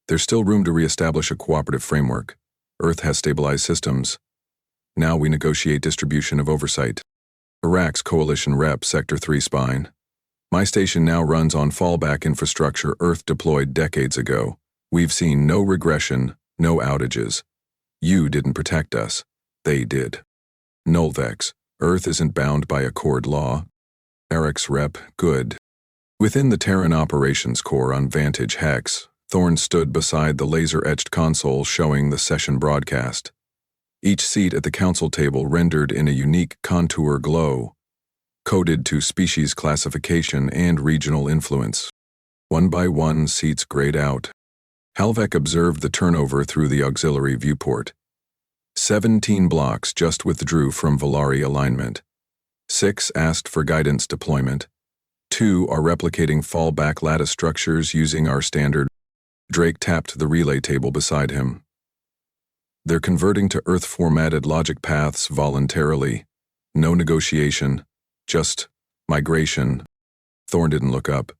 There's still room to reestablish a cooperative framework. Earth has stabilized systems. Now we negotiate distribution of oversight. Iraq's coalition rep, Sector 3 spine. My station now runs on fallback infrastructure Earth deployed decades ago. We've seen no regression, no outages. You didn't protect us. They did. Nulvex, Earth isn't bound by Accord law. Eric's rep, good. Within the Terran Operations Core on Vantage Hex, Thorn stood beside the laser-etched console showing the session broadcast. Each seat at the council table rendered in a unique contour glow, coded to species classification and regional influence. One by one, seats grayed out. Halvek observed the turnover through the auxiliary viewport. 17 blocks just withdrew from Valeri alignment. 6 asked for guidance deployment. 2 are replicating fallback lattice structures using our standard. Drake tapped the relay table beside him. They're converting to Earth-formatted logic paths voluntarily. No negotiation, just migration. Thorn didn't look up.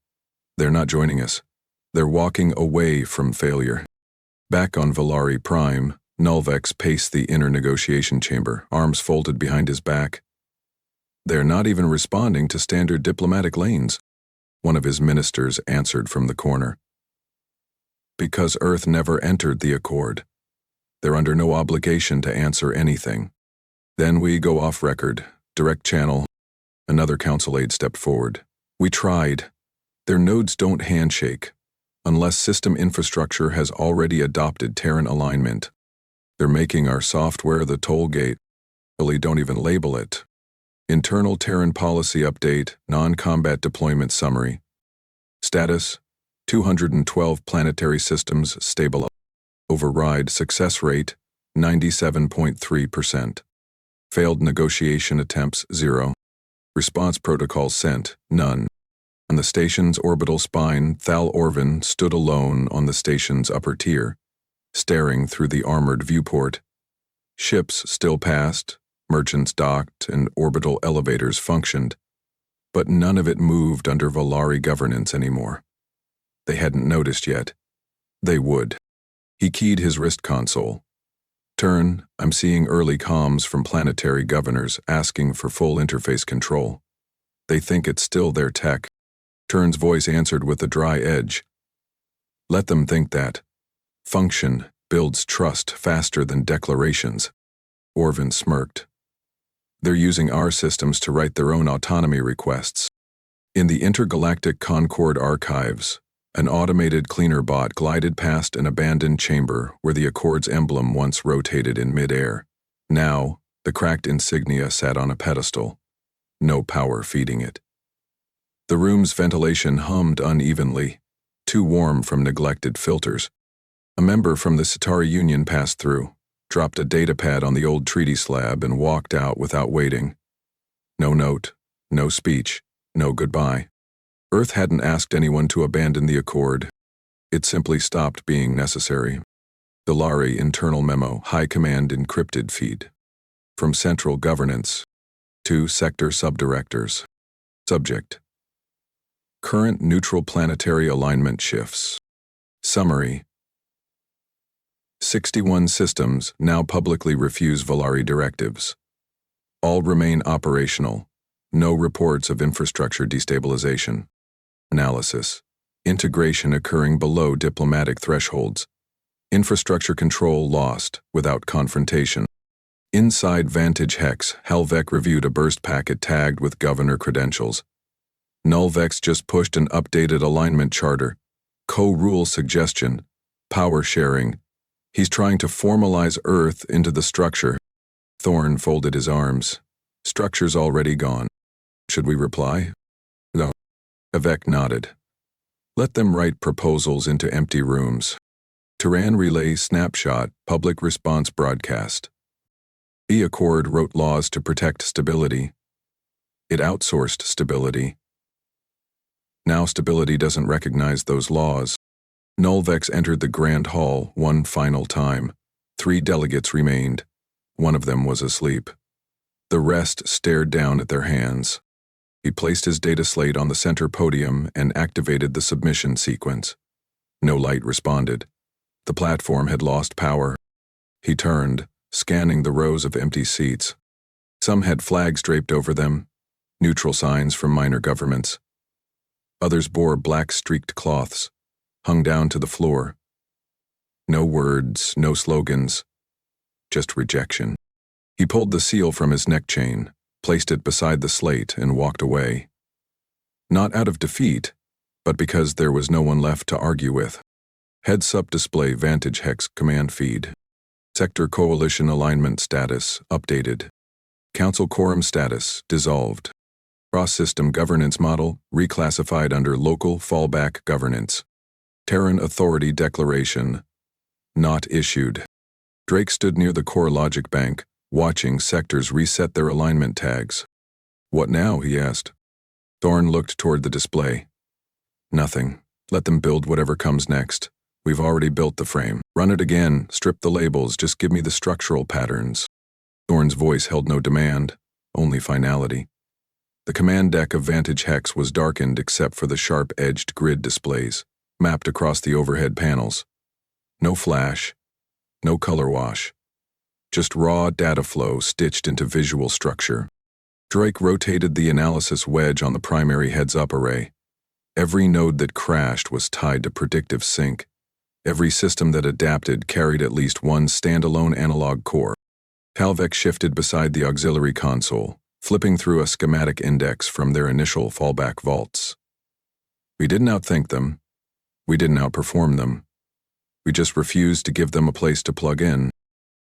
They're not joining us. They're walking away from failure. Back on Valeri Prime, Nulvex paced the inner negotiation chamber, arms folded behind his back. They're not even responding to standard diplomatic lanes. One of his ministers answered from the corner. Because Earth never entered the Accord. They're under no obligation to answer anything. Then we go off record, direct channel. Another council aide stepped forward. We tried. Their nodes don't handshake, unless system infrastructure has already adopted Terran alignment. They're making our software the toll gate. Really don't even label it. Internal Terran policy update, non-combat deployment summary. Status, 212 planetary systems stable. Override success rate, 97.3%. Failed negotiation attempts, 0. Response protocol sent, none. On the station's orbital spine, Thal Orvin stood alone on the station's upper tier, staring through the armored viewport. Ships still passed, merchants docked, and orbital elevators functioned, but none of it moved under Volari governance anymore. They hadn't noticed yet. They would. He keyed his wrist console. Turn, I'm seeing early comms from planetary governors asking for full interface control. They think it's still their tech. Turn's voice answered with a dry edge. Let them think that. Function builds trust faster than declarations. Orvin smirked. They're using our systems to write their own autonomy requests. In the Intergalactic Concord archives, an automated cleaner bot glided past an abandoned chamber where the Accord's emblem once rotated in midair. Now, the cracked insignia sat on a pedestal. No power feeding it. The room's ventilation hummed unevenly, too warm from neglected filters. A member from the Centauri Union passed through, dropped a datapad on the old treaty slab, and walked out without waiting. No note, no speech, no goodbye. Earth hadn't asked anyone to abandon the Accord. It simply stopped being necessary. The Lari internal memo, High Command encrypted feed. From Central Governance to Sector Subdirectors. Subject: Current neutral planetary alignment shifts. Summary: 61 systems now publicly refuse Volari directives. All remain operational. No reports of infrastructure destabilization. Analysis: integration occurring below diplomatic thresholds. Infrastructure control lost without confrontation. Inside Vantage Hex, Helvec reviewed a burst packet tagged with governor credentials. Nullvex just pushed an updated alignment charter. Co-rule suggestion. Power sharing. He's trying to formalize Earth into the structure. Thorn folded his arms. Structure's already gone. Should we reply? No. Avec nodded. Let them write proposals into empty rooms. Terran relay snapshot, public response broadcast. The Accord wrote laws to protect stability. It outsourced stability. Now stability doesn't recognize those laws. Nullvex entered the Grand Hall one final time. 3 delegates remained. One of them was asleep. The rest stared down at their hands. He placed his data slate on the center podium and activated the submission sequence. No light responded. The platform had lost power. He turned, scanning the rows of empty seats. Some had flags draped over them, neutral signs from minor governments. Others bore black streaked cloths, hung down to the floor. No words, no slogans, just rejection. He pulled the seal from his neck chain, placed it beside the slate, and walked away. Not out of defeat, but because there was no one left to argue with. Heads-up display Vantage Hex command feed. Sector Coalition alignment status updated. Council quorum status dissolved. Cross-system governance model reclassified under local fallback governance. Terran Authority Declaration not issued. Drake stood near the core logic bank, watching sectors reset their alignment tags. What now? He asked. Thorn looked toward the display. Nothing. Let them build whatever comes next. We've already built the frame. Run it again, strip the labels, just give me the structural patterns. Thorn's voice held no demand, only finality. The command deck of Vantage Hex was darkened except for the sharp-edged grid displays, mapped across the overhead panels. No flash, no color wash. Just raw data flow stitched into visual structure. Drake rotated the analysis wedge on the primary heads-up array. Every node that crashed was tied to predictive sync. Every system that adapted carried at least one standalone analog core. Halvek shifted beside the auxiliary console, flipping through a schematic index from their initial fallback vaults. We didn't outthink them. We didn't outperform them. We just refused to give them a place to plug in.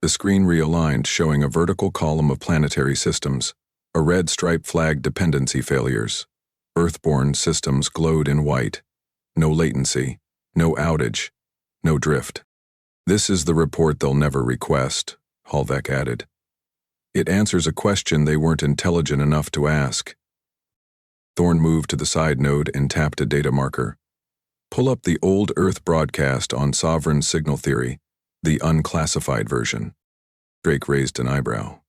The screen realigned, showing a vertical column of planetary systems. A red stripe flagged dependency failures. Earthborne systems glowed in white. No latency, no outage, no drift. This is the report they'll never request, Halvek added. It answers a question they weren't intelligent enough to ask. Thorn moved to the side node and tapped a data marker. Pull up the old Earth broadcast on Sovereign Signal Theory, the unclassified version. Drake raised an eyebrow.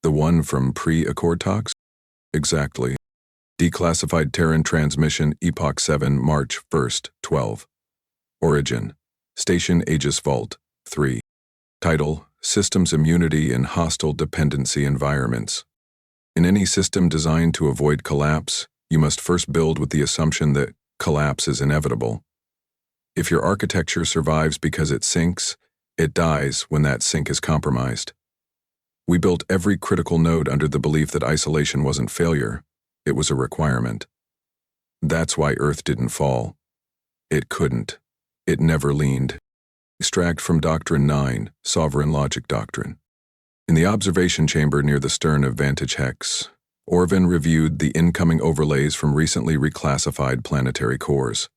The one from pre-Accord talks? Exactly. Declassified Terran transmission, Epoch 7, March 1st, 12. Origin: Station Aegis Vault, 3. Title: Systems Immunity in Hostile Dependency Environments. In any system designed to avoid collapse, you must first build with the assumption that collapse is inevitable. If your architecture survives because it sinks, it dies when that sink is compromised. We built every critical node under the belief that isolation wasn't failure, it was a requirement. That's why Earth didn't fall. It couldn't. It never leaned. Extract from Doctrine 9, Sovereign Logic Doctrine. In the observation chamber near the stern of Vantage Hex, Orvin reviewed the incoming overlays from recently reclassified planetary cores.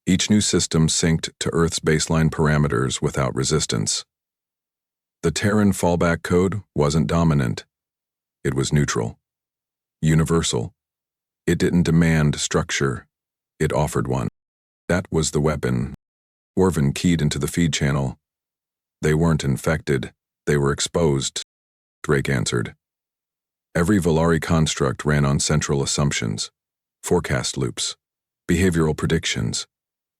Each new system synced to Earth's baseline parameters without resistance. The Terran fallback code wasn't dominant. It was neutral. Universal. It didn't demand structure. It offered one. That was the weapon. Orvin keyed into the feed channel. They weren't infected. They were exposed, Drake answered. Every Volari construct ran on central assumptions, forecast loops, behavioral predictions.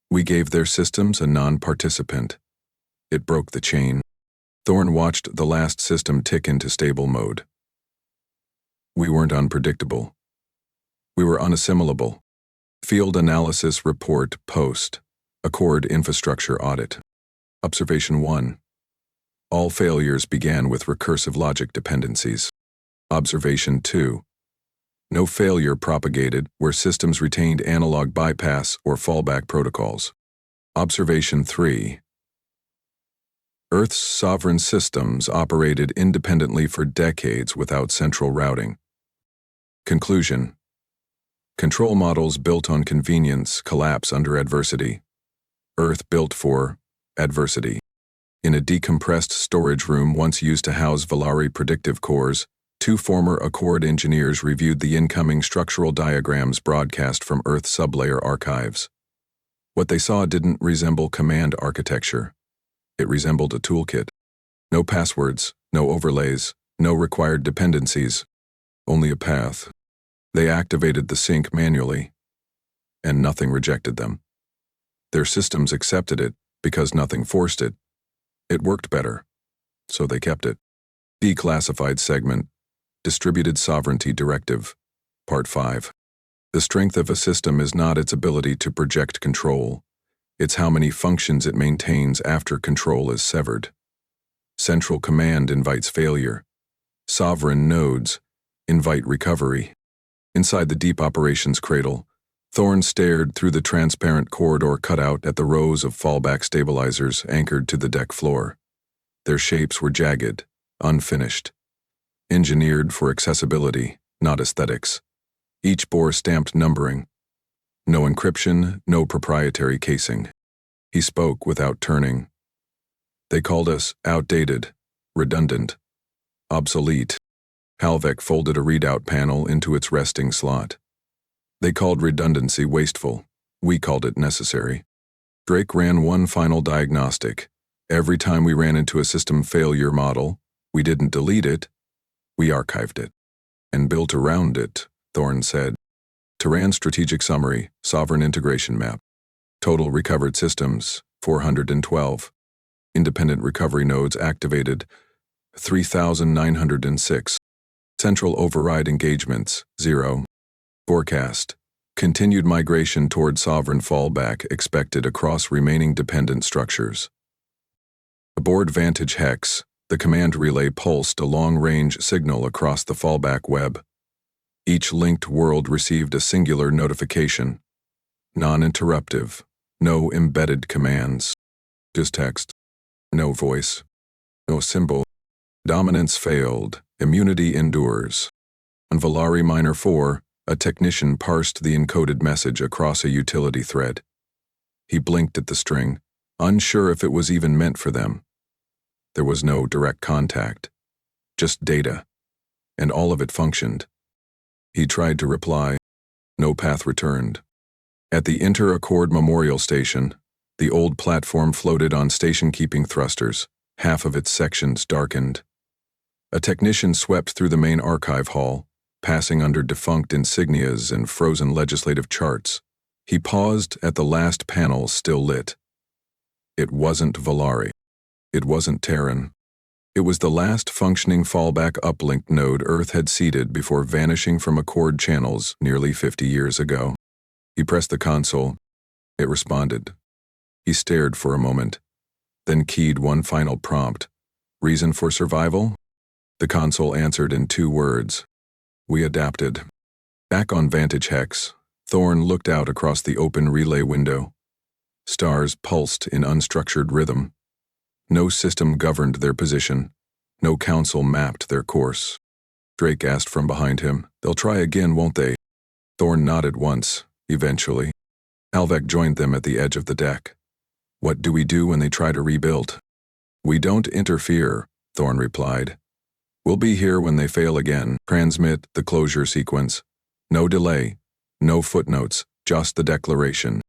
We gave their systems a non-participant. It broke the chain. Thorn watched the last system tick into stable mode. We weren't unpredictable. We were unassimilable. Field Analysis Report Post. Accord Infrastructure Audit. Observation 1. All failures began with recursive logic dependencies. Observation 2. No failure propagated where systems retained analog bypass or fallback protocols. Observation 3. Earth's sovereign systems operated independently for decades without central routing. Conclusion. Control models built on convenience collapse under adversity. Earth built for adversity. In a decompressed storage room once used to house Volari predictive cores, two former Accord engineers reviewed the incoming structural diagrams broadcast from Earth sublayer archives. What they saw didn't resemble command architecture. It resembled a toolkit. No passwords, no overlays, no required dependencies, only a path. They activated the sync manually, and nothing rejected them. Their systems accepted it because nothing forced it. It worked better, so they kept it. Declassified segment, Distributed Sovereignty Directive, Part 5. The strength of a system is not its ability to project control. It's how many functions it maintains after control is severed. Central command invites failure. Sovereign nodes invite recovery. Inside the deep operations cradle, Thorn stared through the transparent corridor cutout at the rows of fallback stabilizers anchored to the deck floor. Their shapes were jagged, unfinished. Engineered for accessibility, not aesthetics. Each bore stamped numbering. No encryption, no proprietary casing. He spoke without turning. They called us outdated, redundant, obsolete. Halvek folded a readout panel into its resting slot. They called redundancy wasteful. We called it necessary. Drake ran one final diagnostic. Every time we ran into a system failure model, we didn't delete it, we archived it. And built around it, Thorn said. Terran Strategic Summary, Sovereign Integration Map. Total recovered systems, 412. Independent recovery nodes activated, 3,906. Central override engagements, 0. Forecast. Continued migration toward sovereign fallback expected across remaining dependent structures. Aboard Vantage Hex, the command relay pulsed a long-range signal across the fallback web. Each linked world received a singular notification. Non-interruptive, no embedded commands. Just text. No voice. No symbol. Dominance failed. Immunity endures. On Volari Minor 4, a technician parsed the encoded message across a utility thread. He blinked at the string, unsure if it was even meant for them. There was no direct contact, just data, and all of it functioned. He tried to reply. No path returned. At the Inter-Accord Memorial Station, the old platform floated on station-keeping thrusters, half of its sections darkened. A technician swept through the main archive hall, passing under defunct insignias and frozen legislative charts. He paused at the last panel still lit. It wasn't Volari. It wasn't Terran. It was the last functioning fallback uplink node Earth had seeded before vanishing from Accord channels nearly 50 years ago. He pressed the console. It responded. He stared for a moment, then keyed one final prompt. Reason for survival? The console answered in 2 words. We adapted. Back on Vantage Hex, Thorne looked out across the open relay window. Stars pulsed in unstructured rhythm. No system governed their position. No council mapped their course. Drake asked from behind him, "They'll try again, won't they?" Thorne nodded once, eventually. Alvec joined them at the edge of the deck. "What do we do when they try to rebuild?" "We don't interfere," Thorne replied. "We'll be here when they fail again. Transmit the closure sequence. No delay, no footnotes, just the declaration."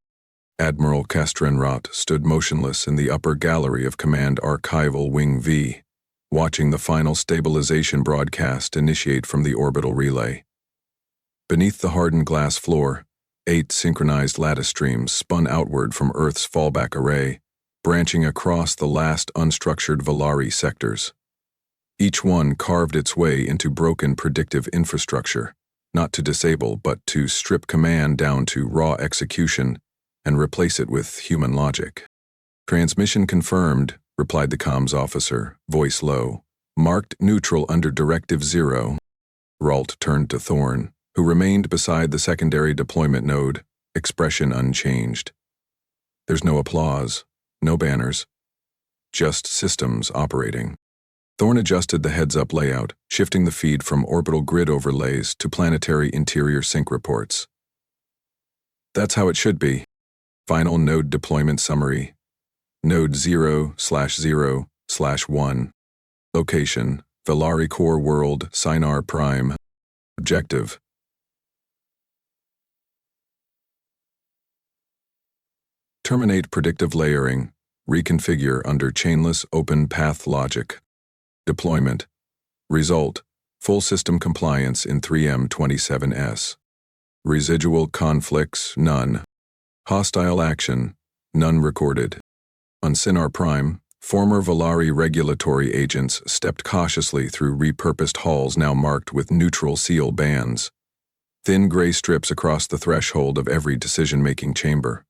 Admiral Castrenrot stood motionless in the upper gallery of Command Archival Wing V, watching the final stabilization broadcast initiate from the orbital relay. Beneath the hardened glass floor, 8 synchronized lattice streams spun outward from Earth's fallback array, branching across the last unstructured Volari sectors. Each one carved its way into broken predictive infrastructure, not to disable but to strip command down to raw execution and replace it with human logic. "Transmission confirmed," replied the comms officer, voice low. "Marked neutral under Directive 0. Ralt turned to Thorne, who remained beside the secondary deployment node, expression unchanged. There's no applause, no banners, just systems operating. Thorne adjusted the heads-up layout, shifting the feed from orbital grid overlays to planetary interior sync reports. "That's how it should be. Final node deployment summary. Node 0/0/1. Location, Volari Core World, Sinar Prime. Objective. Terminate predictive layering. Reconfigure under chainless open path logic. Deployment. Result, full system compliance in 3M27S. Residual conflicts, none. Hostile action, none recorded. On Sinar Prime, former Volari regulatory agents stepped cautiously through repurposed halls now marked with neutral seal bands. Thin gray strips across the threshold of every decision-making chamber.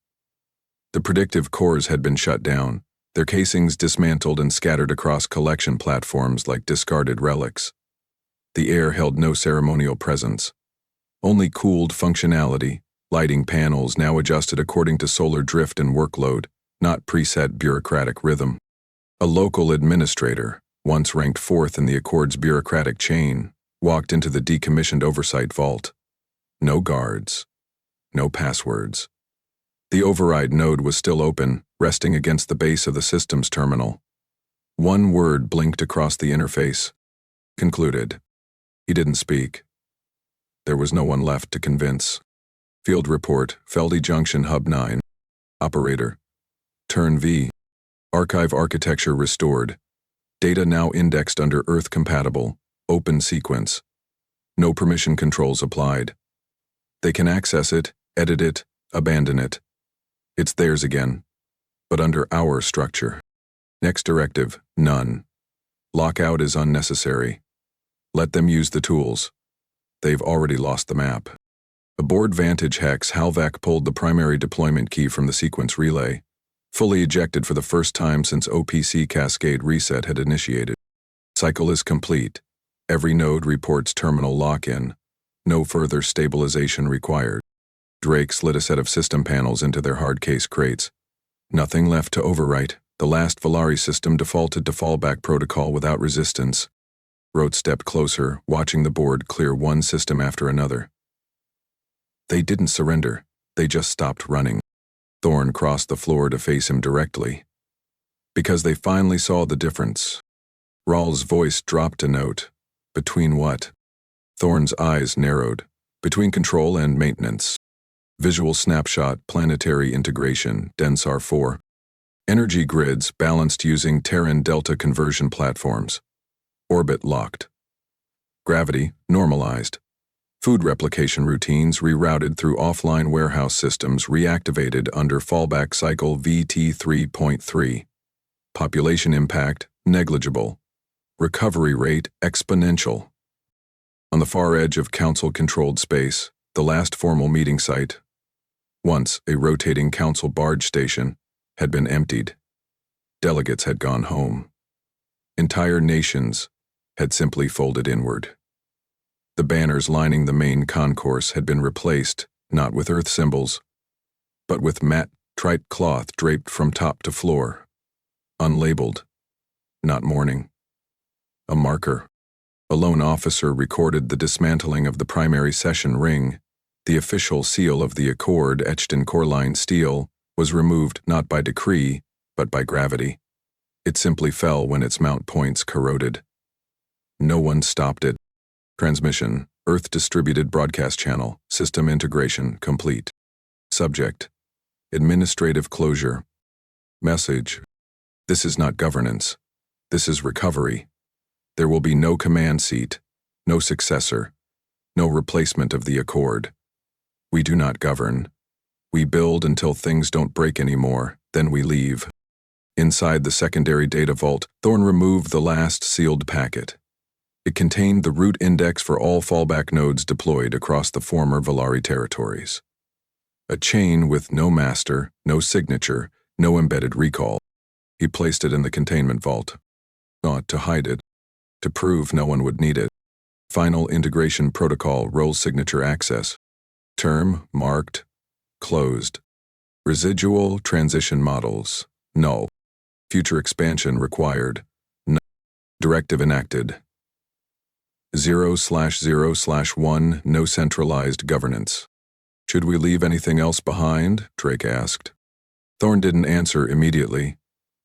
The predictive cores had been shut down, their casings dismantled and scattered across collection platforms like discarded relics. The air held no ceremonial presence. Only cooled functionality, lighting panels now adjusted according to solar drift and workload, not preset bureaucratic rhythm. A local administrator, once ranked 4th in the Accord's bureaucratic chain, walked into the decommissioned oversight vault. No guards. No passwords. The override node was still open, resting against the base of the systems terminal. One word blinked across the interface. Concluded. He didn't speak. There was no one left to convince. Field report, Feldy Junction Hub 9. Operator. Turn V. Archive architecture restored. Data now indexed under Earth-compatible, open sequence. No permission controls applied. They can access it, edit it, abandon it. It's theirs again, but under our structure. Next directive, none. Lockout is unnecessary. Let them use the tools. They've already lost the map. Aboard Vantage Hex, Halvac pulled the primary deployment key from the sequence relay, fully ejected for the first time since OPC Cascade Reset had initiated. Cycle is complete. Every node reports terminal lock-in. No further stabilization required. Drake slid a set of system panels into their hard case crates. Nothing left to overwrite. The last Volari system defaulted to fallback protocol without resistance. Rote stepped closer, watching the board clear one system after another. They didn't surrender. They just stopped running. Thorn crossed the floor to face him directly. Because they finally saw the difference. Rawl's voice dropped a note. Between what? Thorn's eyes narrowed. Between control and maintenance. Visual snapshot, planetary integration, Densar 4. Energy grids balanced using Terran Delta conversion platforms. Orbit locked. Gravity normalized. Food replication routines rerouted through offline warehouse systems reactivated under fallback cycle VT 3.3. Population impact negligible. Recovery rate exponential. On the far edge of Council-controlled space, the last formal meeting site, once a rotating Council barge station, had been emptied. Delegates had gone home. Entire nations had simply folded inward. The banners lining the main concourse had been replaced, not with Earth symbols, but with matte, tripe cloth draped from top to floor. Unlabeled. Not mourning. A marker. A lone officer recorded the dismantling of the primary session ring. The official seal of the Accord, etched in corline steel, was removed not by decree, but by gravity. It simply fell when its mount points corroded. No one stopped it. Transmission, Earth Distributed Broadcast Channel, System Integration complete. Subject, Administrative Closure. Message, this is not governance. This is recovery. There will be no command seat, no successor, no replacement of the Accord. We do not govern. We build until things don't break anymore, then we leave. Inside the secondary data vault, Thorn removed the last sealed packet. It contained the route index for all fallback nodes deployed across the former Volari territories. A chain with no master, no signature, no embedded recall. He placed it in the containment vault. Not to hide it, to prove no one would need it. Final integration protocol, role signature access. Term marked, closed. Residual transition models, null. Future expansion required, null. Directive enacted. 0/0/1, no centralized governance. Should we leave anything else behind? Drake asked. Thorn didn't answer immediately.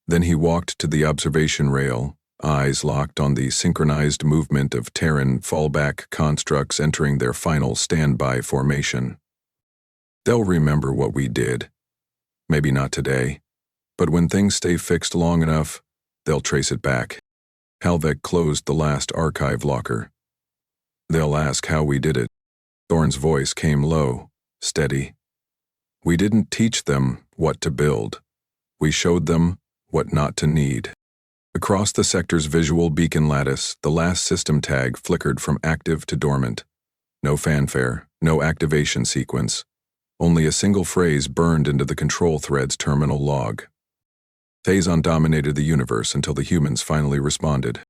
Then he walked to the observation rail, eyes locked on the synchronized movement of Terran fallback constructs entering their final standby formation. They'll remember what we did. Maybe not today, but when things stay fixed long enough, they'll trace it back. Halvac closed the last archive locker. They'll ask how we did it. Thorn's voice came low, steady. We didn't teach them what to build. We showed them what not to need. Across the sector's visual beacon lattice, the last system tag flickered from active to dormant. No fanfare, no activation sequence. Only a single phrase burned into the control thread's terminal log. Phazon dominated the universe until the humans finally responded.